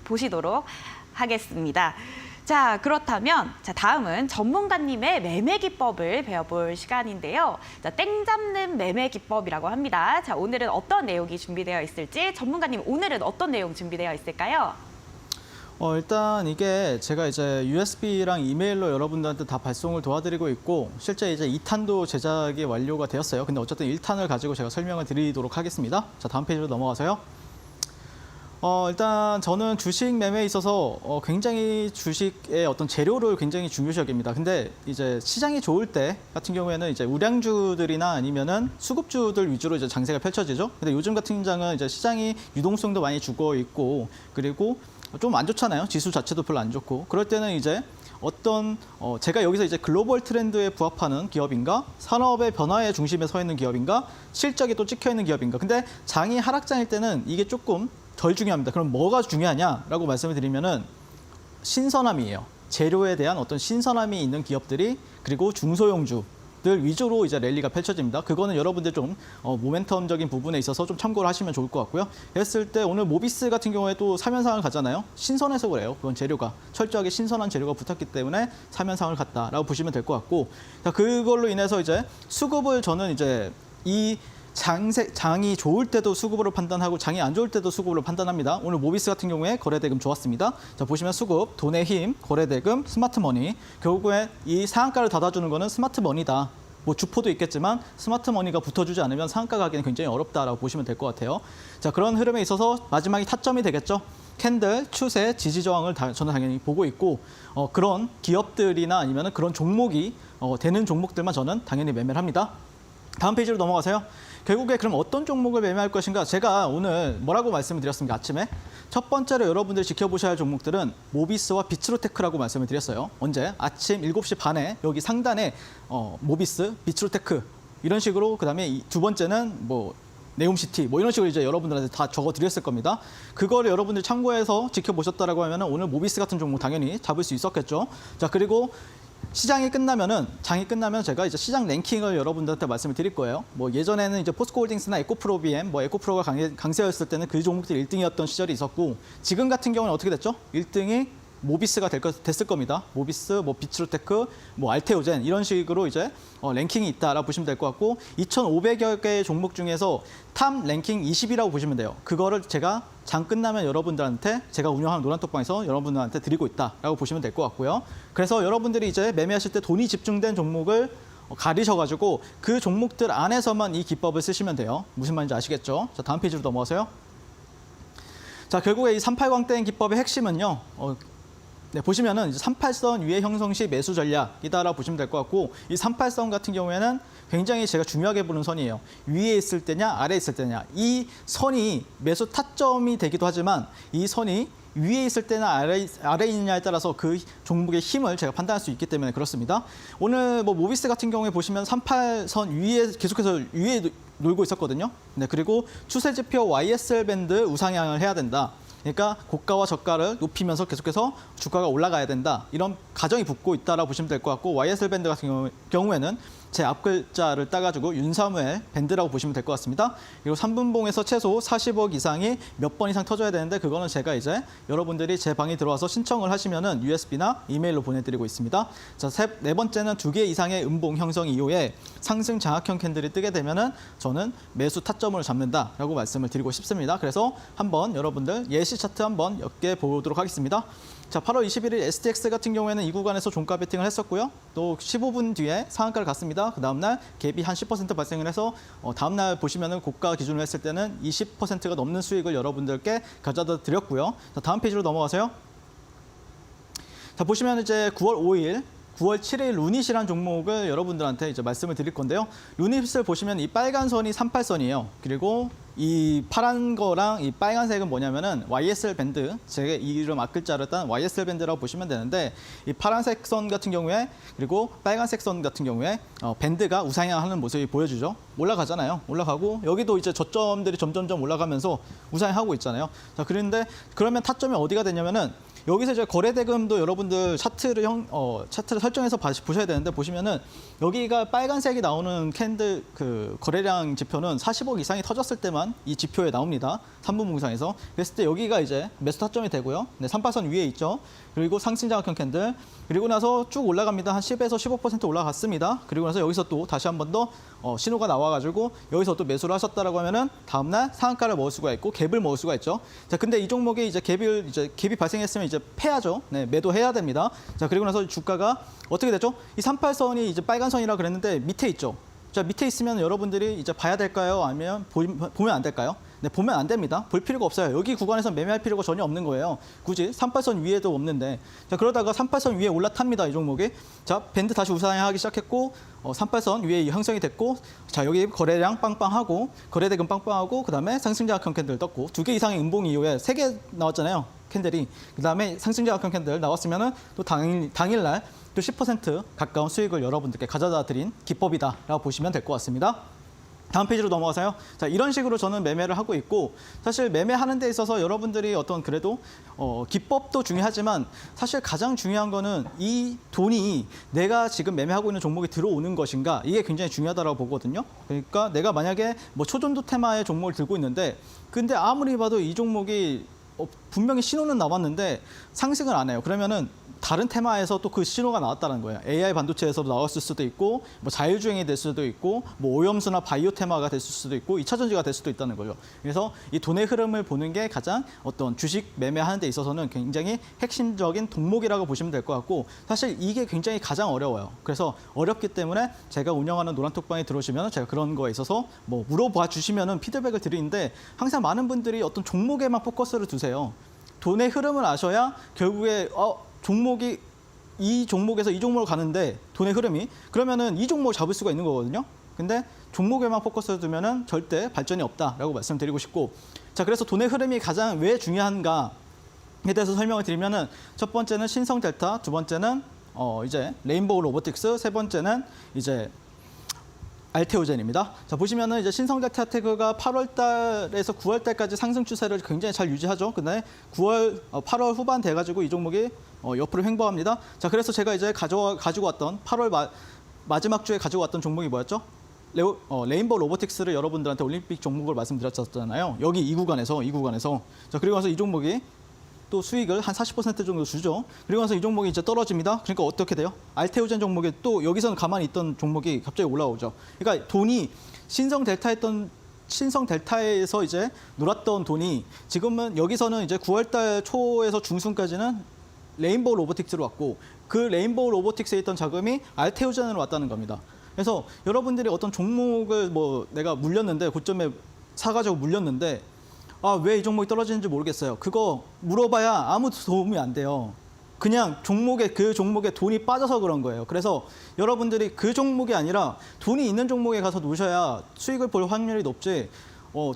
보시도록 하겠습니다. 자, 그렇다면 다음은 전문가님의 매매 기법을 배워볼 시간인데요. 자, 땡 잡는 매매 기법이라고 합니다. 자, 오늘은 어떤 내용이 준비되어 있을지 전문가님 오늘은 어떤 내용 준비되어 있을까요? 일단 이게 제가 이제 USB랑 이메일로 여러분들한테 다 발송을 도와드리고 있고 실제 이제 2탄도 제작이 완료가 되었어요. 근데 어쨌든 1탄을 가지고 제가 설명을 드리도록 하겠습니다. 자, 다음 페이지로 넘어가서요. 일단 저는 주식 매매에 있어서 굉장히 주식의 어떤 재료를 굉장히 중요시 여깁니다. 근데 이제 시장이 좋을 때 같은 경우에는 이제 우량주들이나 아니면은 수급주들 위주로 이제 장세가 펼쳐지죠. 근데 요즘 같은 장은 이제 시장이 유동성도 많이 죽어 있고 그리고 좀 안 좋잖아요. 지수 자체도 별로 안 좋고. 그럴 때는 이제 어떤 제가 여기서 이제 글로벌 트렌드에 부합하는 기업인가, 산업의 변화의 중심에 서 있는 기업인가, 실적이 또 찍혀 있는 기업인가. 근데 장이 하락장일 때는 이게 조금 덜 중요합니다. 그럼 뭐가 중요하냐라고 말씀을 드리면은 신선함이에요. 재료에 대한 어떤 신선함이 있는 기업들이 그리고 중소형주들 위주로 이제 랠리가 펼쳐집니다. 그거는 여러분들 좀 모멘텀적인 부분에 있어서 좀 참고를 하시면 좋을 것 같고요. 그랬을 때 오늘 모비스 같은 경우에 또 3연상을 가잖아요. 신선해서 그래요. 그건 재료가 철저하게 신선한 재료가 붙었기 때문에 3연상을 갔다라고 보시면 될 것 같고, 자, 그걸로 인해서 이제 수급을 저는 이제 이 장이 좋을 때도 수급으로 판단하고 장이 안 좋을 때도 수급으로 판단합니다. 오늘 모비스 같은 경우에 거래대금 좋았습니다. 자, 보시면 수급, 돈의 힘, 거래대금, 스마트머니. 결국에 이 상한가를 닫아주는 거는 스마트머니다. 뭐 주포도 있겠지만 스마트머니가 붙어주지 않으면 상한가 가기는 굉장히 어렵다라고 보시면 될 것 같아요. 자, 그런 흐름에 있어서 마지막이 타점이 되겠죠. 캔들, 추세, 지지 저항을 저는 당연히 보고 있고 그런 기업들이나 아니면 그런 종목이 되는 종목들만 저는 당연히 매매를 합니다. 다음 페이지로 넘어가세요. 결국에 그럼 어떤 종목을 매매할 것인가? 제가 오늘 뭐라고 말씀을 드렸습니까? 아침에 첫 번째로 여러분들이 지켜보셔야 할 종목들은 모비스와 비츠로테크라고 말씀을 드렸어요. 언제? 아침 7시 반에 여기 상단에 모비스, 비츠로테크 이런 식으로, 그다음에 두 번째는 뭐 네옴시티 뭐 이런 식으로 이제 여러분들한테 다 적어 드렸을 겁니다. 그거를 여러분들이 참고해서 지켜보셨다라고 하면 오늘 모비스 같은 종목 당연히 잡을 수 있었겠죠. 자, 그리고 시장이 끝나면은 장이 끝나면 제가 이제 시장 랭킹을 여러분들한테 말씀을 드릴 거예요. 뭐 예전에는 이제 포스코홀딩스나 에코프로 BM, 뭐 에코프로가 강세였을 때는 그 종목들이 1등이었던 시절이 있었고 지금 같은 경우는 어떻게 됐죠? 1등이 모비스가 됐을 겁니다. 모비스, 뭐 비츠로테크, 뭐 알테오젠 이런 식으로 이제 랭킹이 있다라고 보시면 될 것 같고 2,500여 개의 종목 중에서 탑 랭킹 20이라고 보시면 돼요. 그거를 제가 장 끝나면 여러분들한테 제가 운영하는 노란톡방에서 여러분들한테 드리고 있다라고 보시면 될 것 같고요. 그래서 여러분들이 이제 매매하실 때 돈이 집중된 종목을 가리셔가지고 그 종목들 안에서만 이 기법을 쓰시면 돼요. 무슨 말인지 아시겠죠? 자, 다음 페이지로 넘어가세요. 자, 결국에 이 38광땡 기법의 핵심은요. 네, 보시면은 이제 38선 위에 형성 시 매수 전략이다라고 보시면 될 것 같고 이 38선 같은 경우에는 굉장히 제가 중요하게 보는 선이에요. 위에 있을 때냐 아래에 있을 때냐. 이 선이 매수 타점이 되기도 하지만 이 선이 위에 있을 때나 아래에 있느냐에 따라서 그 종목의 힘을 제가 판단할 수 있기 때문에 그렇습니다. 오늘 뭐 모비스 같은 경우에 보시면 38선 위에 계속해서 위에 놀고 있었거든요. 네, 그리고 추세 지표 YSL 밴드 우상향을 해야 된다. 그러니까 고가와 저가를 높이면서 계속해서 주가가 올라가야 된다. 이런 가정이 붙고 있다라고 보시면 될 것 같고 YSL 밴드 같은 경우에는 제 앞 글자를 따가지고 윤사무엘 밴드라고 보시면 될 것 같습니다. 그리고 3분봉에서 최소 40억 이상이 몇 번 이상 터져야 되는데 그거는 제가 이제 여러분들이 제 방에 들어와서 신청을 하시면은 USB나 이메일로 보내드리고 있습니다. 자, 네 번째는 2개 이상의 음봉 형성 이후에 상승 장악형 캔들이 뜨게 되면은 저는 매수 타점을 잡는다라고 말씀을 드리고 싶습니다. 그래서 한번 여러분들 예시 차트 한번 몇 개 보도록 하겠습니다. 자, 8월 21일 STX 같은 경우에는 이 구간에서 종가 베팅을 했었고요. 또 15분 뒤에 상한가를 갔습니다. 그 다음날 갭이 한 10% 발생을 해서 다음날 보시면은 고가 기준으로 했을 때는 20%가 넘는 수익을 여러분들께 가져다 드렸고요. 자, 다음 페이지로 넘어가세요. 자, 보시면 이제 9월 5일 9월 7일 루닛이라는 종목을 여러분들한테 이제 말씀을 드릴 건데요. 루닛을 보시면 이 빨간 선이 38선이에요. 그리고 이 파란 거랑 이 빨간색은 뭐냐면은 YSL 밴드, 제 이름 앞글자를 딴 YSL 밴드라고 보시면 되는데 이 파란색 선 같은 경우에 그리고 빨간색 선 같은 경우에 밴드가 우상향하는 모습이 보여주죠. 올라가잖아요. 올라가고 여기도 이제 저점들이 점점점 올라가면서 우상향하고 있잖아요. 자, 그런데 그러면 타점이 어디가 되냐면은 여기서 이제 거래 대금도 여러분들 차트를 설정해서 보셔야 되는데 보시면은 여기가 빨간색이 나오는 캔들 그 거래량 지표는 40억 이상이 터졌을 때만 이 지표에 나옵니다. 3분 봉상에서. 그랬을 때 여기가 이제 매수 타점이 되고요. 네, 38선 위에 있죠. 그리고 상승 장악형 캔들. 그리고 나서 쭉 올라갑니다. 한 10에서 15% 올라갔습니다. 그리고 나서 여기서 또 다시 한 번 더 신호가 나와가지고 여기서 또 매수를 하셨다라고 하면은 다음날 상한가를 먹을 수가 있고 갭을 먹을 수가 있죠. 자, 근데 이 종목이 이제 갭이 발생했으면 이제 패야죠. 네, 매도해야 됩니다. 자, 그리고 나서 주가가 어떻게 되죠? 이 38선이 이제 빨간 선이라 그랬는데 밑에 있죠. 자, 밑에 있으면 여러분들이 이제 봐야 될까요? 아니면 보면 안 될까요? 네, 보면 안 됩니다. 볼 필요가 없어요. 여기 구간에서 매매할 필요가 전혀 없는 거예요. 굳이 38선 위에도 없는데. 자, 그러다가 38선 위에 올라탑니다. 이 종목이. 자, 밴드 다시 우상향하기 시작했고 38선 위에 형성이 됐고 자, 여기 거래량 빵빵하고 거래대금 빵빵하고 그다음에 상승장악형 캔들 떴고 2개 이상의 음봉 이후에 3개 나왔잖아요. 캔들이. 그다음에 상승장악형 캔들 나왔으면은 또 당일날 또 10% 가까운 수익을 여러분들께 가져다 드린 기법이다라고 보시면 될 것 같습니다. 다음 페이지로 넘어가세요. 자, 이런 식으로 저는 매매를 하고 있고 사실 매매하는 데 있어서 여러분들이 어떤 그래도 기법도 중요하지만 사실 가장 중요한 거는 이 돈이 내가 지금 매매하고 있는 종목에 들어오는 것인가 이게 굉장히 중요하다고 보거든요. 그러니까 내가 만약에 뭐 초전도 테마의 종목을 들고 있는데 근데 아무리 봐도 이 종목이 분명히 신호는 나왔는데 상승을 안 해요. 그러면은 다른 테마에서 또 그 신호가 나왔다는 거예요. AI 반도체에서도 나왔을 수도 있고, 뭐 자율주행이 될 수도 있고, 뭐 오염수나 바이오 테마가 됐을 수도 있고, 2차 전지가 될 수도 있다는 거죠. 그래서 이 돈의 흐름을 보는 게 가장 어떤 주식 매매하는 데 있어서는 굉장히 핵심적인 동목이라고 보시면 될 것 같고, 사실 이게 굉장히 가장 어려워요. 그래서 어렵기 때문에 제가 운영하는 노란톡방에 들어오시면 제가 그런 거에 있어서 뭐 물어봐 주시면은 피드백을 드리는데 항상 많은 분들이 어떤 종목에만 포커스를 두세요. 돈의 흐름을 아셔야 결국에 종목이 이 종목에서 이 종목으로 가는데 돈의 흐름이 그러면은 이 종목을 잡을 수가 있는 거거든요. 근데 종목에만 포커스를 두면은 절대 발전이 없다라고 말씀드리고 싶고 자 그래서 돈의 흐름이 가장 왜 중요한가에 대해서 설명을 드리면은 첫 번째는 신성델타, 두 번째는 이제 레인보우 로보틱스, 세 번째는 이제 알테오젠입니다. 자, 보시면은 이제 신성델타 테크가 8월 달에서 9월 달까지 상승 추세를 굉장히 잘 유지하죠. 근데 8월 후반 돼가지고 이 종목이 옆으로 횡보합니다. 자, 그래서 제가 이제 가지고 왔던 8월 마지막 주에 가지고 왔던 종목이 뭐였죠? 레인보우 로보틱스를 여러분들한테 올림픽 종목을 말씀드렸잖아요. 여기 이 구간에서. 자, 그리고 나서 이 종목이 또 수익을 한 40% 정도 주죠. 그리고 나서 이 종목이 이제 떨어집니다. 그러니까 어떻게 돼요? 알테오젠 종목이 또 여기서는 가만히 있던 종목이 갑자기 올라오죠. 그러니까 돈이 신성 델타에서 이제 놀았던 돈이 지금은 여기서는 이제 9월달 초에서 중순까지는 레인보우 로보틱스로 왔고 그 레인보우 로보틱스에 있던 자금이 알테오젠으로 왔다는 겁니다. 그래서 여러분들이 어떤 종목을 뭐 내가 물렸는데 고점에 사가지고 물렸는데 아, 왜 이 종목이 떨어지는지 모르겠어요. 그거 물어봐야 아무도 도움이 안 돼요. 그냥 그 종목에 돈이 빠져서 그런 거예요. 그래서 여러분들이 그 종목이 아니라 돈이 있는 종목에 가서 놓으셔야 수익을 볼 확률이 높지.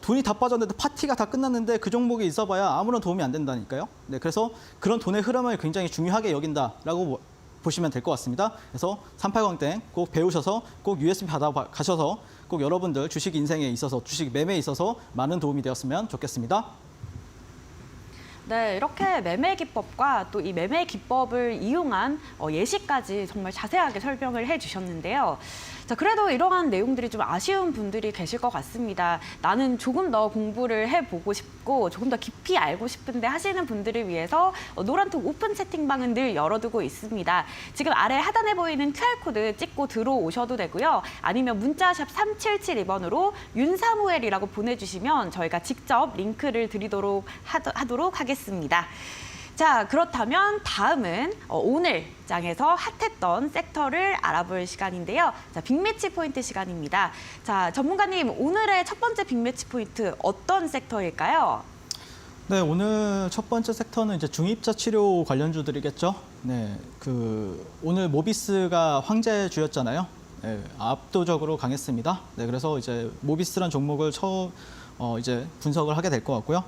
돈이 다 빠졌는데 파티가 다 끝났는데 그 종목에 있어봐야 아무런 도움이 안 된다니까요. 네, 그래서 그런 돈의 흐름을 굉장히 중요하게 여긴다라고 보시면 될 것 같습니다. 그래서 380땡 꼭 배우셔서 꼭 USB 받아 가셔서 꼭 여러분들 주식 인생에 있어서 주식 매매에 있어서 많은 도움이 되었으면 좋겠습니다. 네, 이렇게 매매 기법과 또 이 매매 기법을 이용한 예시까지 정말 자세하게 설명을 해주셨는데요. 자, 그래도 이러한 내용들이 좀 아쉬운 분들이 계실 것 같습니다. 나는 조금 더 공부를 해보고 싶고 조금 더 깊이 알고 싶은데 하시는 분들을 위해서 노란톡 오픈 채팅방은 늘 열어두고 있습니다. 지금 아래 하단에 보이는 QR코드 찍고 들어오셔도 되고요. 아니면 문자샵 3772번으로 윤사무엘이라고 보내주시면 저희가 직접 링크를 드리도록 하도록 하겠습니다. 자, 그렇다면 다음은 오늘 장에서 핫했던 섹터를 알아볼 시간인데요. 자, 빅매치 포인트 시간입니다. 자, 전문가님, 오늘의 첫 번째 빅매치 포인트 어떤 섹터일까요? 네, 오늘 첫 번째 섹터는 이제 중입자 치료 관련주들이겠죠. 네, 오늘 모비스가 황제주였잖아요. 네, 압도적으로 강했습니다. 네, 그래서 이제 모비스란 종목을 처음 이제 분석을 하게 될 것 같고요.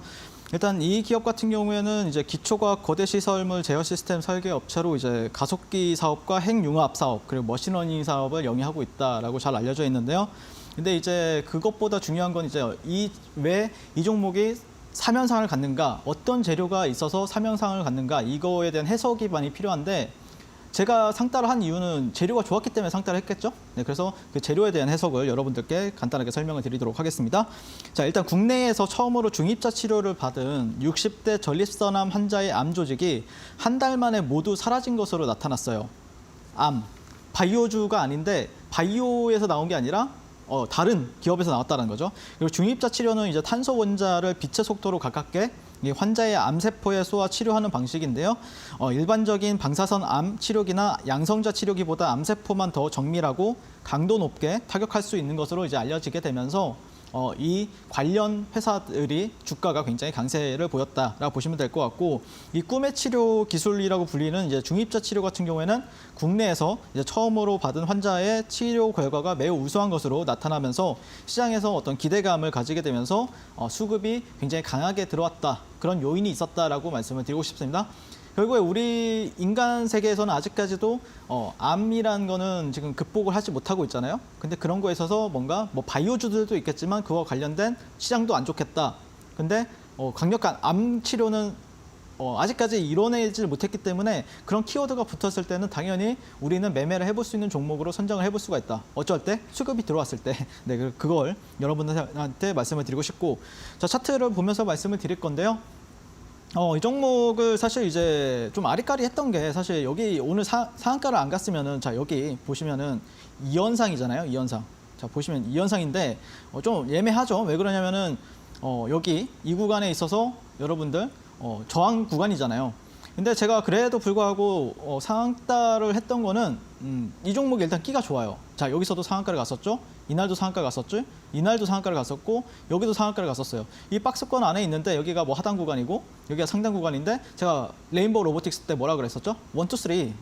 일단 이 기업 같은 경우에는 이제 기초과학 거대 시설물 제어 시스템 설계 업체로 이제 가속기 사업과 핵융합 사업 그리고 머신러닝 사업을 영위하고 있다라고 잘 알려져 있는데요. 근데 이제 그것보다 중요한 건 이제 왜 이 종목이 사면상을 갖는가, 어떤 재료가 있어서 사면상을 갖는가 이거에 대한 해석이 많이 필요한데 제가 상따를 한 이유는 재료가 좋았기 때문에 상따를 했겠죠. 네, 그래서 그 재료에 대한 해석을 여러분들께 간단하게 설명을 드리도록 하겠습니다. 자, 일단 국내에서 처음으로 중입자 치료를 받은 60대 전립선암 환자의 암 조직이 한 달 만에 모두 사라진 것으로 나타났어요. 바이오주가 아닌데 바이오에서 나온 게 아니라 다른 기업에서 나왔다는 거죠. 그리고 중입자 치료는 이제 탄소 원자를 빛의 속도로 가깝게 환자의 암세포에 쏘아 치료하는 방식인데요. 일반적인 방사선 암 치료기나 양성자 치료기보다 암세포만 더 정밀하고 강도 높게 타격할 수 있는 것으로 이제 알려지게 되면서 이 관련 회사들이 주가가 굉장히 강세를 보였다라고 보시면 될 것 같고 이 꿈의 치료 기술이라고 불리는 이제 중입자 치료 같은 경우에는 국내에서 이제 처음으로 받은 환자의 치료 결과가 매우 우수한 것으로 나타나면서 시장에서 어떤 기대감을 가지게 되면서 수급이 굉장히 강하게 들어왔다 그런 요인이 있었다라고 말씀을 드리고 싶습니다. 결국에 우리 인간 세계에서는 아직까지도 암이라는 거는 지금 극복을 하지 못하고 있잖아요. 근데 그런 거에 있어서 뭔가 뭐 바이오주들도 있겠지만 그와 관련된 시장도 안 좋겠다. 근데 강력한 암 치료는 아직까지 이뤄내지 못했기 때문에 그런 키워드가 붙었을 때는 당연히 우리는 매매를 해볼 수 있는 종목으로 선정을 해볼 수가 있다. 어쩔 때? 수급이 들어왔을 때. 네, 그걸 여러분들한테 말씀을 드리고 싶고 자, 차트를 보면서 말씀을 드릴 건데요. 이 종목을 사실 이제 좀 아리까리했던 게 사실 여기 오늘 상한가를 안 갔으면은 자 여기 보시면은 이연상이잖아요. 이연상. 자 보시면 이연상인데 좀 예매하죠. 왜 그러냐면은 여기 이 구간에 있어서 여러분들 저항 구간이잖아요. 근데 제가 그래도 불구하고 상한가를 했던 거는 이 종목이 일단 끼가 좋아요. 자 여기서도 상한가를 갔었죠. 이날도 상한가를 갔었죠. 이날도 상한가를 갔었고 여기도 상한가를 갔었어요. 이 박스권 안에 있는데 여기가 뭐 하단 구간이고 여기가 상단 구간인데 제가 레인보우 로보틱스 때 뭐라 그랬었죠? 1, 2, 3, 1,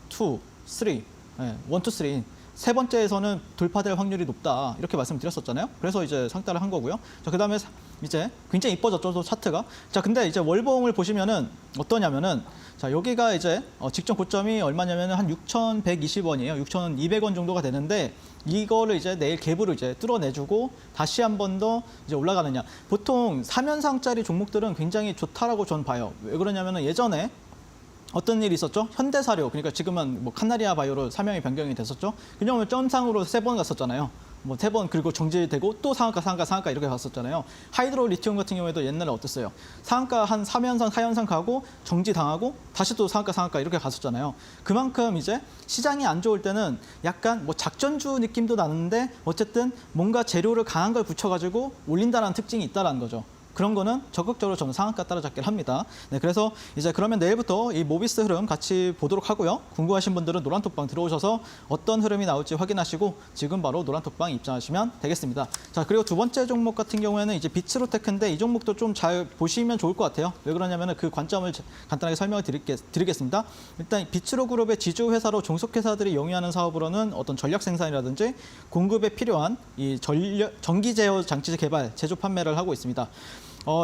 2, 3, 네, 1, 2, 3. 세 번째에서는 돌파될 확률이 높다 이렇게 말씀드렸었잖아요. 그래서 이제 상따를 한 거고요. 자 그다음에 이제 굉장히 이뻐졌죠, 또 차트가. 자 근데 이제 월봉을 보시면은 어떠냐면은 자 여기가 이제 직전 고점이 얼마냐면은 한 6,120원이에요. 6,200원 정도가 되는데 이거를 이제 내일 갭으로 이제 뚫어내주고 다시 한 번 더 이제 올라가느냐. 보통 3연상짜리 종목들은 굉장히 좋다라고 전 봐요. 왜 그러냐면은 예전에 어떤 일이 있었죠? 현대사료, 그러니까 지금은 뭐 카나리아 바이오로 사명이 변경이 됐었죠. 그냥 점상으로 3번 갔었잖아요. 뭐 3번 그리고 정지되고 또 상한가 이렇게 갔었잖아요. 하이드로 리튬 같은 경우에도 옛날에 어땠어요? 상한가 한 3연상, 4연상 가고 정지당하고 다시 또 상한가 이렇게 갔었잖아요. 그만큼 이제 시장이 안 좋을 때는 약간 뭐 작전주 느낌도 나는데 어쨌든 뭔가 재료를 강한 걸 붙여가지고 올린다는 특징이 있다는 거죠. 그런 거는 적극적으로 저는 상한가 따라잡기를 합니다. 네, 그래서 이제 그러면 내일부터 이 모비스 흐름 같이 보도록 하고요. 궁금하신 분들은 노란톡방 들어오셔서 어떤 흐름이 나올지 확인하시고 지금 바로 노란톡방 입장하시면 되겠습니다. 자, 그리고 두 번째 종목 같은 경우에는 이제 비츠로테크인데 이 종목도 좀 잘 보시면 좋을 것 같아요. 왜 그러냐면 그 관점을 간단하게 설명을 드리겠습니다. 일단 비츠로 그룹의 지주 회사로 종속회사들이 영위하는 사업으로는 어떤 전략 생산이라든지 공급에 필요한 이 전기 제어 장치 개발, 제조 판매를 하고 있습니다.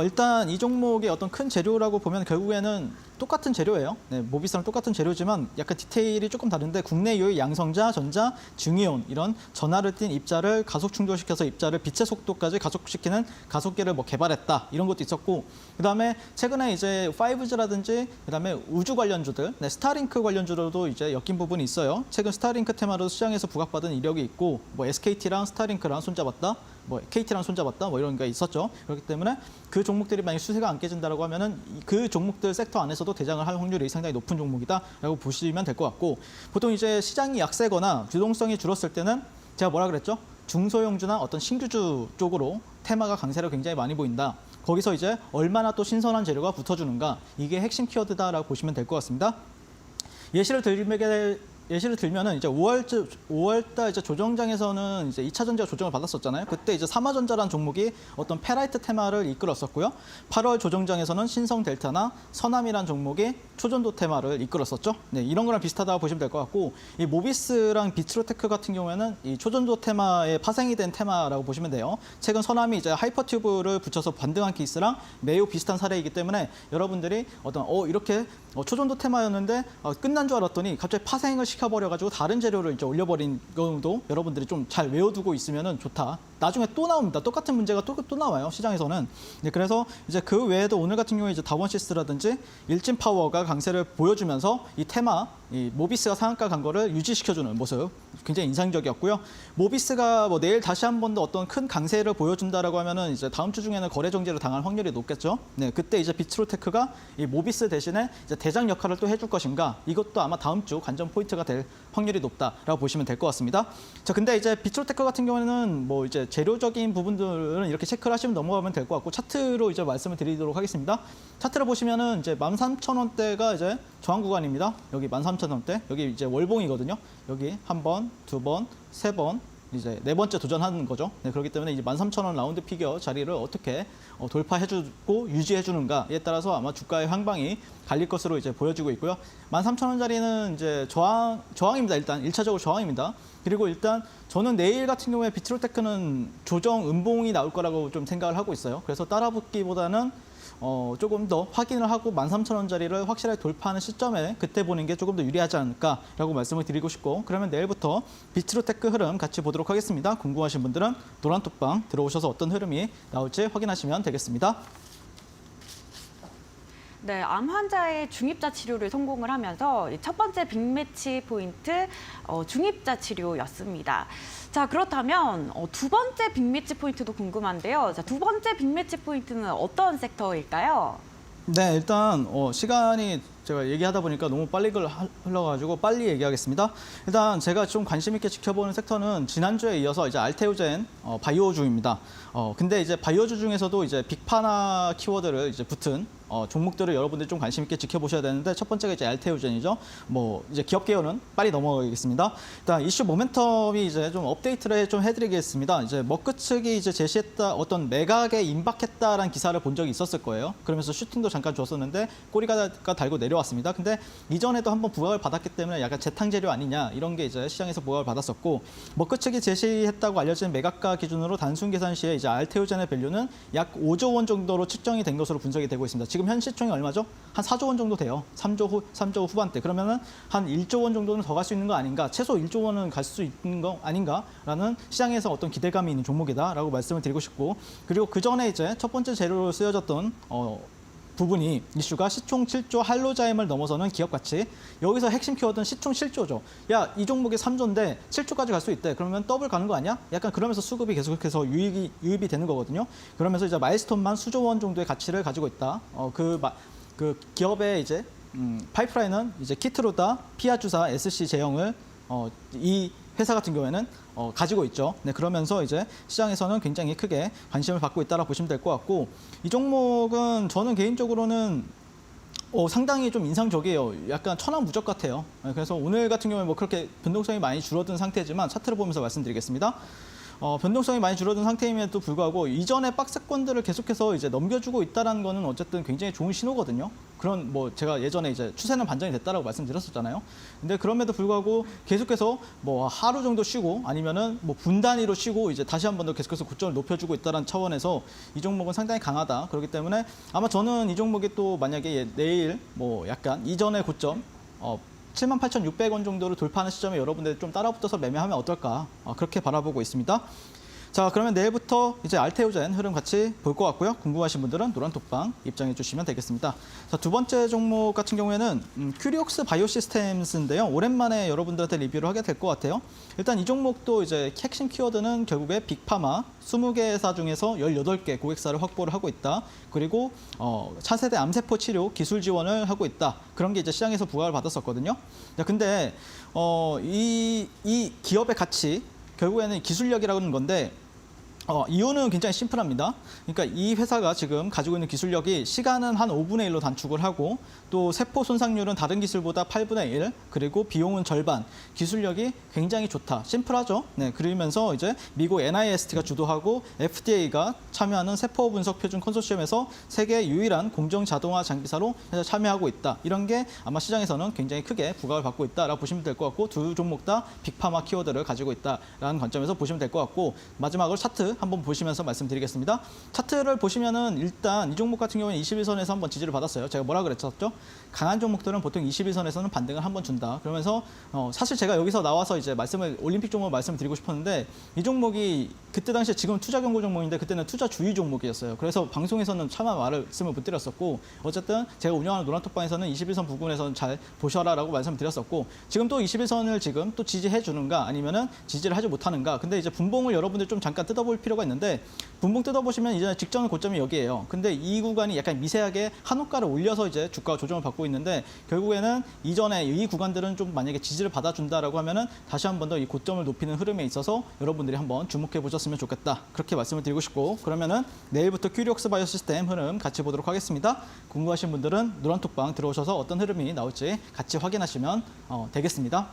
일단 이 종목의 어떤 큰 재료라고 보면 결국에는 똑같은 재료예요. 네, 모비스랑 똑같은 재료지만 약간 디테일이 조금 다른데 국내 유의 양성자, 전자, 중이온 이런 전하를 띤 입자를 가속 충돌시켜서 입자를 빛의 속도까지 가속시키는 가속계를 뭐 개발했다 이런 것도 있었고 그다음에 최근에 이제 5G라든지 그다음에 우주 관련주들, 네, 스타링크 관련주로도 이제 엮인 부분이 있어요. 최근 스타링크 테마로 시장에서 부각받은 이력이 있고 뭐 SKT랑 스타링크랑 손잡았다. 뭐 KT랑 손잡았다 뭐 이런 게 있었죠. 그렇기 때문에 그 종목들이 만약 수세가 안 깨진다라고 하면은 그 종목들 섹터 안에서도 대장을 할 확률이 상당히 높은 종목이다라고 보시면 될 것 같고 보통 이제 시장이 약세거나 유동성이 줄었을 때는 제가 뭐라 그랬죠? 중소형주나 어떤 신규주 쪽으로 테마가 강세를 굉장히 많이 보인다. 거기서 이제 얼마나 또 신선한 재료가 붙어주는가 이게 핵심 키워드다라고 보시면 될 것 같습니다. 예시를 들면은 이제 5월달 이제 조정장에서는 이제 2차 전지가 조정을 받았었잖아요. 그때 이제 삼화전자라는 종목이 어떤 페라이트 테마를 이끌었었고요. 8월 조정장에서는 신성델타나 서남이라는 종목이 초전도 테마를 이끌었었죠. 네, 이런 거랑 비슷하다고 보시면 될 것 같고 이 모비스랑 비츠로테크 같은 경우에는 이 초전도 테마에 파생이 된 테마라고 보시면 돼요. 최근 서남이 이제 하이퍼튜브를 붙여서 반등한 케이스랑 매우 비슷한 사례이기 때문에 여러분들이 어떤 이렇게 초전도 테마였는데 끝난 줄 알았더니 갑자기 파생을 시켜버려가지고 다른 재료를 이제 올려버린 경우도 여러분들이 좀 잘 외워두고 있으면 좋다. 나중에 또 나옵니다. 똑같은 문제가 또 나와요. 시장에서는. 네, 그래서 이제 그 외에도 오늘 같은 경우에 이제 다원시스라든지 일진파워가 강세를 보여주면서 이 테마, 이 모비스가 상한가 간 거를 유지시켜주는 모습 굉장히 인상적이었고요. 모비스가 뭐 내일 다시 한 번 더 어떤 큰 강세를 보여준다라고 하면은 이제 다음 주 중에는 거래 정지를 당할 확률이 높겠죠. 네, 그때 이제 비츠로테크가 이 모비스 대신에 이제 대장 역할을 또 해줄 것인가 이것도 아마 다음 주 관전 포인트가 될 확률이 높다라고 보시면 될 것 같습니다. 자, 근데 이제 비츠로테크 같은 경우에는 뭐 이제 재료적인 부분들은 이렇게 체크를 하시면 넘어가면 될 것 같고 차트로 이제 말씀을 드리도록 하겠습니다. 차트를 보시면은 이제 13,000원대가 이제 저항 구간입니다. 여기 13,000원대, 여기 이제 월봉이거든요. 여기 한 번, 두 번, 세 번. 이제 네 번째 도전하는 거죠. 네, 그렇기 때문에 이제 13,000원 라운드 피겨 자리를 어떻게 돌파해주고 유지해주는가에 따라서 아마 주가의 향방이 갈릴 것으로 이제 보여지고 있고요. 13,000원짜리는 이제 저항입니다. 일단 1차적으로 저항입니다. 그리고 일단 저는 내일 같은 경우에 비츠로테크는 조정 음봉이 나올 거라고 좀 생각을 하고 있어요. 그래서 따라붙기보다는 조금 더 확인을 하고 13,000원짜리를 확실하게 돌파하는 시점에 그때 보는 게 조금 더 유리하지 않을까라고 말씀을 드리고 싶고 그러면 내일부터 비츠로테크 흐름 같이 보도록 하겠습니다. 궁금하신 분들은 노란톡방 들어오셔서 어떤 흐름이 나올지 확인하시면 되겠습니다. 네, 암 환자의 중입자 치료를 성공을 하면서 첫 번째 빅매치 포인트 중입자 치료였습니다. 자, 그렇다면 두 번째 빅매치 포인트도 궁금한데요. 자, 두 번째 빅매치 포인트는 어떤 섹터일까요? 네, 일단 시간이 제가 얘기하다 보니까 너무 빨리 흘러가지고 빨리 얘기하겠습니다. 일단 제가 좀 관심 있게 지켜보는 섹터는 지난주에 이어서 이제 알테오젠 바이오주입니다. 근데 이제 바이오주 중에서도 이제 빅파나 키워드를 이제 붙은 종목들을 여러분들이 좀 관심 있게 지켜보셔야 되는데 첫 번째가 이제 알테오젠이죠. 뭐 이제 기업 개요는 빨리 넘어가겠습니다. 일단 이슈 모멘텀이 이제 좀 업데이트를 좀 해드리겠습니다. 이제 머크 측이 이제 제시했다 어떤 매각에 임박했다라는 기사를 본 적이 있었을 거예요. 그러면서 슈팅도 잠깐 줬었는데 꼬리가 달고 내려왔습니다. 근데 이전에도 한번 부각을 받았기 때문에 약간 재탕 재료 아니냐 이런 게 이제 시장에서 부각을 받았었고 머크 측이 제시했다고 알려진 매각가 기준으로 단순 계산 시에 이제 알테오젠의 밸류는 약 5조 원 정도로 측정이 된 것으로 분석이 되고 있습니다. 지금 현 시총이 얼마죠? 한 4조 원 정도 돼요. 3조 후반대. 그러면은 한 1조 원 정도는 더 갈 수 있는 거 아닌가? 최소 1조 원은 갈 수 있는 거 아닌가라는 시장에서 어떤 기대감이 있는 종목이다라고 말씀을 드리고 싶고 그리고 그 전에 이제 첫 번째 재료로 쓰여졌던 부분이 이슈가 시총 7조 할로자임을 넘어서는 기업 가치. 여기서 핵심 키워드는 시총 7조죠. 야, 이 종목이 3조인데 7조까지 갈 수 있대. 그러면 더블 가는 거 아니야? 약간 그러면서 수급이 계속해서 유입이 되는 거거든요. 그러면서 이제 마일스톤만 수조 원 정도의 가치를 가지고 있다. 그 기업의 이제 파이프라인은 이제 키트로다, 피아주사, SC 제형을 이 회사 같은 경우에는 가지고 있죠. 네, 그러면서 이제 시장에서는 굉장히 크게 관심을 받고 있다라고 보시면 될 것 같고, 이 종목은 저는 개인적으로는 상당히 좀 인상적이에요. 약간 천하무적 같아요. 네, 그래서 오늘 같은 경우에 뭐 그렇게 변동성이 많이 줄어든 상태지만 차트를 보면서 말씀드리겠습니다. 변동성이 많이 줄어든 상태임에도 불구하고 이전의 박스권들을 계속해서 이제 넘겨주고 있다는 거는 어쨌든 굉장히 좋은 신호거든요. 그런 뭐 제가 예전에 이제 추세는 반전이 됐다라고 말씀드렸었잖아요. 근데 그럼에도 불구하고 계속해서 뭐 하루 정도 쉬고 아니면은 뭐 분 단위로 쉬고 이제 다시 한 번 더 계속해서 고점을 높여주고 있다는 차원에서 이 종목은 상당히 강하다. 그렇기 때문에 아마 저는 이 종목이 또 만약에 내일 뭐 약간 이전의 고점 78,600원 정도를 돌파하는 시점에 여러분들 좀 따라붙어서 매매하면 어떨까 그렇게 바라보고 있습니다. 자, 그러면 내일부터 이제 알테오젠 흐름 같이 볼 것 같고요. 궁금하신 분들은 노란톡방 입장해 주시면 되겠습니다. 자, 두 번째 종목 같은 경우에는 큐리옥스 바이오시스템스인데요. 오랜만에 여러분들한테 리뷰를 하게 될 것 같아요. 일단 이 종목도 이제 핵심 키워드는 결국에 빅파마 20개 회사 중에서 18개 고객사를 확보를 하고 있다. 그리고 차세대 암세포 치료 기술 지원을 하고 있다. 그런 게 이제 시장에서 부각을 받았었거든요. 자, 근데 이 기업의 가치 결국에는 기술력이라는 건데 이유는 굉장히 심플합니다. 그러니까 이 회사가 지금 가지고 있는 기술력이 시간은 한 5분의 1로 단축을 하고 또 세포 손상률은 다른 기술보다 8분의 1, 그리고 비용은 절반, 기술력이 굉장히 좋다. 심플하죠? 네, 그러면서 이제 미국 NIST가 주도하고 FDA가 참여하는 세포 분석 표준 컨소시엄에서 세계 유일한 공정 자동화 장비사로 참여하고 있다. 이런 게 아마 시장에서는 굉장히 크게 부각을 받고 있다라고 보시면 될 것 같고, 두 종목 다 빅파마 키워드를 가지고 있다라는 관점에서 보시면 될 것 같고, 마지막으로 차트 한번 보시면서 말씀드리겠습니다. 차트를 보시면은 일단 이 종목 같은 경우는 21선에서 한번 지지를 받았어요. 제가 뭐라 그랬었죠? 강한 종목들은 보통 21선에서는 반등을 한번 준다. 그러면서 사실 제가 여기서 나와서 이제 올림픽 종목 말씀드리고 싶었는데, 이 종목이 그때 당시에 지금 투자 경고 종목인데 그때는 투자 주의 종목이었어요. 그래서 방송에서는 차마 말씀을 못 드렸었고, 어쨌든 제가 운영하는 노란톡방에서는 21선 부근에서는 잘 보셔라라고 말씀드렸었고, 지금 또 21선을 지금 또 지지해 주는가 아니면은 지지를 하지 못하는가. 근데 이제 분봉을 여러분들 좀 잠깐 뜯어볼 필요가 있는데, 분봉 뜯어보시면 이제 직전 고점이 여기예요. 근데 이 구간이 약간 미세하게 한호가를 올려서 이제 주가 조정을 받고 있는데, 결국에는 이전에 이 구간들은 좀 만약에 지지를 받아준다라고 하면은 다시 한 번 더 이 고점을 높이는 흐름에 있어서 여러분들이 한번 주목해 보셨으면 좋겠다. 그렇게 말씀을 드리고 싶고, 그러면은 내일부터 큐리옥스 바이오시스템 흐름 같이 보도록 하겠습니다. 궁금하신 분들은 노란톡방 들어오셔서 어떤 흐름이 나올지 같이 확인하시면 되겠습니다.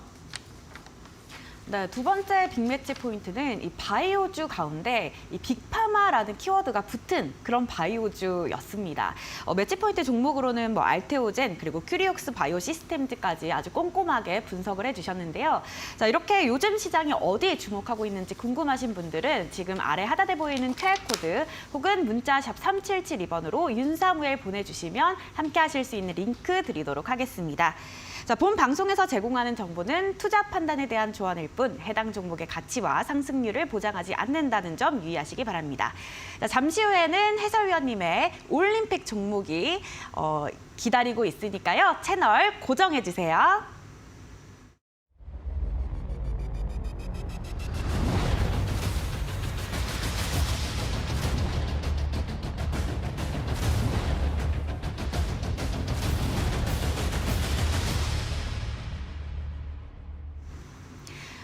네, 두 번째 빅매치 포인트는 이 바이오주 가운데 이 빅파마라는 키워드가 붙은 그런 바이오주였습니다. 매치 포인트 종목으로는 뭐 알테오젠 그리고 큐리옥스 바이오시스템즈까지 아주 꼼꼼하게 분석을 해주셨는데요. 자, 이렇게 요즘 시장이 어디에 주목하고 있는지 궁금하신 분들은 지금 아래 하단에 보이는 QR코드 혹은 문자 샵 3772번으로 윤사무엘 보내주시면 함께 하실 수 있는 링크 드리도록 하겠습니다. 자, 본 방송에서 제공하는 정보는 투자 판단에 대한 조언일 뿐 해당 종목의 가치와 상승률을 보장하지 않는다는 점 유의하시기 바랍니다. 자, 잠시 후에는 해설위원님의 올림픽 종목이 기다리고 있으니까요. 채널 고정해 주세요.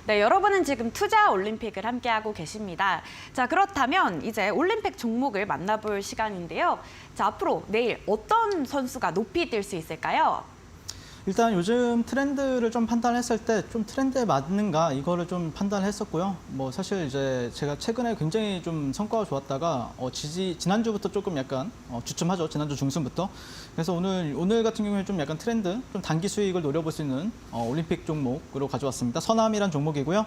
네, 여러분은 지금 투자 올림픽을 함께하고 계십니다. 자, 그렇다면 이제 올림픽 종목을 만나볼 시간인데요. 자, 앞으로 내일 어떤 선수가 높이 뛸 수 있을까요? 일단 요즘 트렌드를 좀 판단했을 때 좀 트렌드에 맞는가 이거를 좀 판단했었고요. 뭐 사실 이제 제가 최근에 굉장히 좀 성과가 좋았다가 지난주부터 조금 약간 주춤하죠. 지난주 중순부터. 그래서 오늘 같은 경우에 좀 약간 트렌드, 좀 단기 수익을 노려볼 수 있는 올림픽 종목으로 가져왔습니다. 서남이란 종목이고요.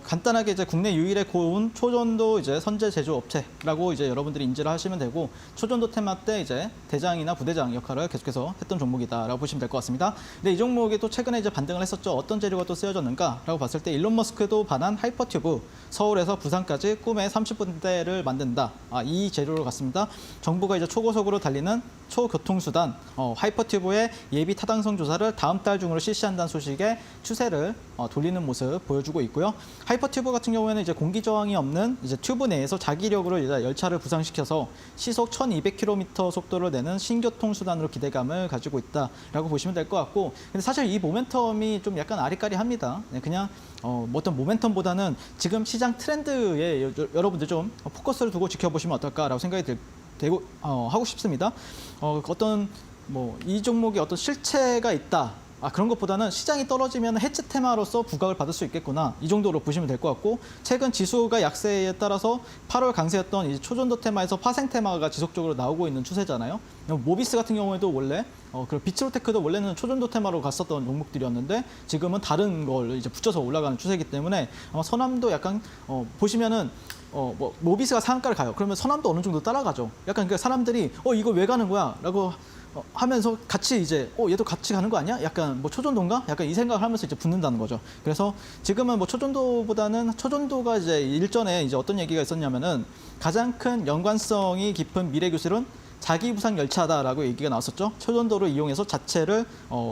간단하게 이제 국내 유일의 고온 초전도 이제 선제 제조업체라고 이제 여러분들이 인지를 하시면 되고, 초전도 테마 때 이제 대장이나 부대장 역할을 계속해서 했던 종목이다라고 보시면 될 것 같습니다. 근데 이 종목이 또 최근에 이제 반등을 했었죠. 어떤 재료가 또 쓰여졌는가라고 봤을 때 일론 머스크도 반한 하이퍼튜브, 서울에서 부산까지 꿈의 30분대를 만든다. 이 재료로 갔습니다. 정부가 이제 초고속으로 달리는 초교통수단 하이퍼튜브의 예비 타당성 조사를 다음 달 중으로 실시한다는 소식에 추세를 돌리는 모습 보여주고 있고요. 하이퍼튜브 같은 경우에는 이제 공기 저항이 없는 이제 튜브 내에서 자기력으로 이제 열차를 부상시켜서 시속 1,200km 속도를 내는 신교통 수단으로 기대감을 가지고 있다라고 보시면 될 것 같고, 근데 사실 이 모멘텀이 좀 약간 아리까리합니다. 그냥 어떤 모멘텀보다는 지금 시장 트렌드에 여러분들 좀 포커스를 두고 지켜보시면 어떨까라고 생각이 하고 싶습니다. 어떤 이 종목이 어떤 실체가 있다. 그런 것보다는 시장이 떨어지면 해치 테마로서 부각을 받을 수 있겠구나. 이 정도로 보시면 될 것 같고, 최근 지수가 약세에 따라서 8월 강세였던 이 초전도 테마에서 파생 테마가 지속적으로 나오고 있는 추세잖아요. 모비스 같은 경우에도 원래 그리고 비츠로테크도 원래는 초전도 테마로 갔었던 종목들이었는데 지금은 다른 걸 이제 붙여서 올라가는 추세이기 때문에 아마 선암도 약간 보시면은 모비스가 상한가를 가요. 그러면 선암도 어느 정도 따라가죠. 약간 그 사람들이 이거 왜 가는 거야?라고 하면서 같이 이제 얘도 같이 가는 거 아니야? 약간 초전도인가? 약간 이 생각을 하면서 이제 붙는다는 거죠. 그래서 지금은 초전도보다는 초전도가 이제 일전에 이제 어떤 얘기가 있었냐면은 가장 큰 연관성이 깊은 미래 기술은 자기 부상 열차다라고 얘기가 나왔었죠. 초전도를 이용해서 자체를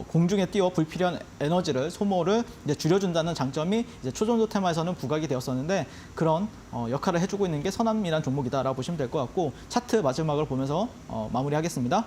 공중에 띄워 불필요한 에너지를 소모를 이제 줄여준다는 장점이 이제 초전도 테마에서는 부각이 되었었는데 그런 역할을 해주고 있는 게 선암이라는 종목이다라고 보시면 될 것 같고, 차트 마지막을 보면서 마무리하겠습니다.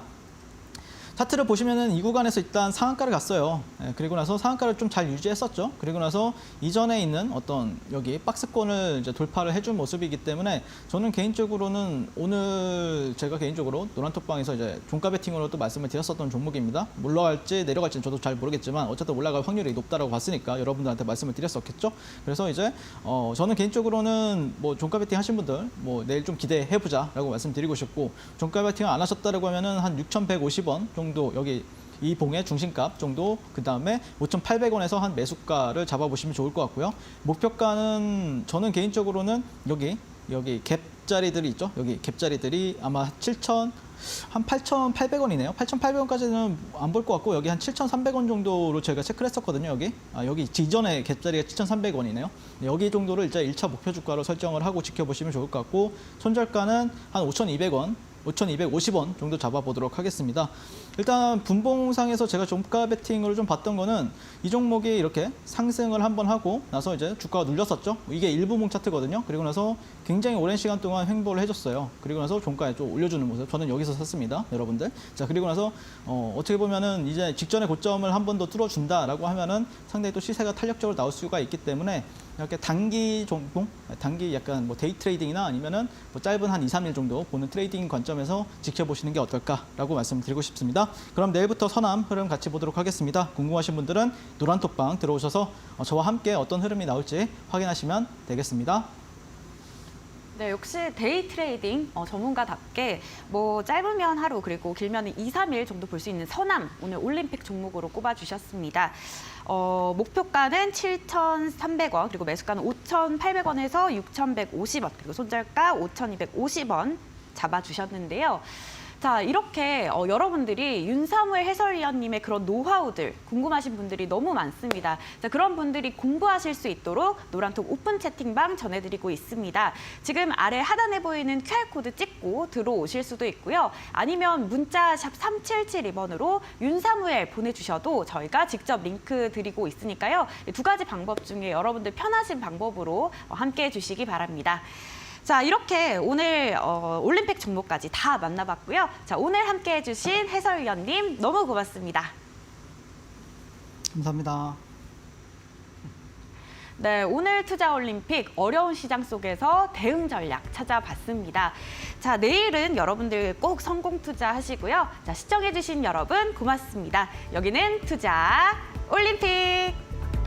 차트를 보시면은 이 구간에서 일단 상한가를 갔어요. 그리고 나서 상한가를 좀 잘 유지했었죠. 그리고 나서 이전에 있는 어떤 여기 박스권을 이제 돌파를 해준 모습이기 때문에 저는 개인적으로는 오늘 제가 개인적으로 노란톡방에서 이제 종가 베팅으로 또 말씀을 드렸었던 종목입니다. 올라갈지 내려갈지는 저도 잘 모르겠지만 어쨌든 올라갈 확률이 높다라고 봤으니까 여러분들한테 말씀을 드렸었겠죠. 그래서 이제 저는 개인적으로는 종가 베팅 하신 분들 내일 좀 기대해 보자라고 말씀드리고 싶고, 종가 베팅을 안 하셨다라고 하면은 한 6,150원 정도 여기 이 봉의 중심값 정도, 그 다음에 5,800원에서 한 매수가를 잡아보시면 좋을 것 같고요. 목표가는 저는 개인적으로는 여기 갭자리들이 있죠. 여기 갭자리들이 아마 한 8,800원이네요. 8,800원까지는 안 볼 것 같고 여기 한 7,300원 정도로 제가 체크를 했었거든요. 여기 이전에 갭자리가 7,300원이네요. 여기 정도를 이제 1차 목표 주가로 설정을 하고 지켜보시면 좋을 것 같고, 손절가는 한 5,200원, 5,250원 정도 잡아보도록 하겠습니다. 일단 분봉상에서 제가 종가 베팅으로 좀 봤던 거는 이 종목이 이렇게 상승을 한번 하고 나서 이제 주가가 눌렸었죠. 이게 일부봉 차트거든요. 그리고 나서 굉장히 오랜 시간 동안 횡보를 해줬어요. 그리고 나서 종가에 좀 올려주는 모습. 저는 여기서 샀습니다, 여러분들. 자, 그리고 나서 어떻게 보면은 이제 직전의 고점을 한 번 더 뚫어준다라고 하면은 상당히 또 시세가 탄력적으로 나올 수가 있기 때문에 이렇게 단기 종목, 단기 약간 데이 트레이딩이나 아니면은 짧은 한 2, 3일 정도 보는 트레이딩 관점에서 지켜보시는 게 어떨까라고 말씀드리고 싶습니다. 그럼 내일부터 선암 흐름 같이 보도록 하겠습니다. 궁금하신 분들은 노란톡방 들어오셔서 저와 함께 어떤 흐름이 나올지 확인하시면 되겠습니다. 네, 역시 데이 트레이딩 전문가답게 짧으면 하루 그리고 길면 2, 3일 정도 볼 수 있는 선암, 오늘 올림픽 종목으로 꼽아주셨습니다. 목표가는 7,300원, 그리고 매수가는 5,800원에서 6,150원, 그리고 손절가 5,250원 잡아주셨는데요. 자, 이렇게 여러분들이 윤사무엘 해설위원님의 그런 노하우들 궁금하신 분들이 너무 많습니다. 자, 그런 분들이 공부하실 수 있도록 노란톡 오픈 채팅방 전해드리고 있습니다. 지금 아래 하단에 보이는 QR코드 찍고 들어오실 수도 있고요. 아니면 문자 샵 3772번으로 윤사무엘 보내주셔도 저희가 직접 링크 드리고 있으니까요. 두 가지 방법 중에 여러분들 편하신 방법으로 함께해 주시기 바랍니다. 자, 이렇게 오늘 올림픽 종목까지 다 만나봤고요. 자, 오늘 함께해 주신 해설위원님 너무 고맙습니다. 감사합니다. 네, 오늘 투자 올림픽 어려운 시장 속에서 대응 전략 찾아봤습니다. 자, 내일은 여러분들 꼭 성공 투자하시고요. 자, 시청해 주신 여러분 고맙습니다. 여기는 투자 올림픽.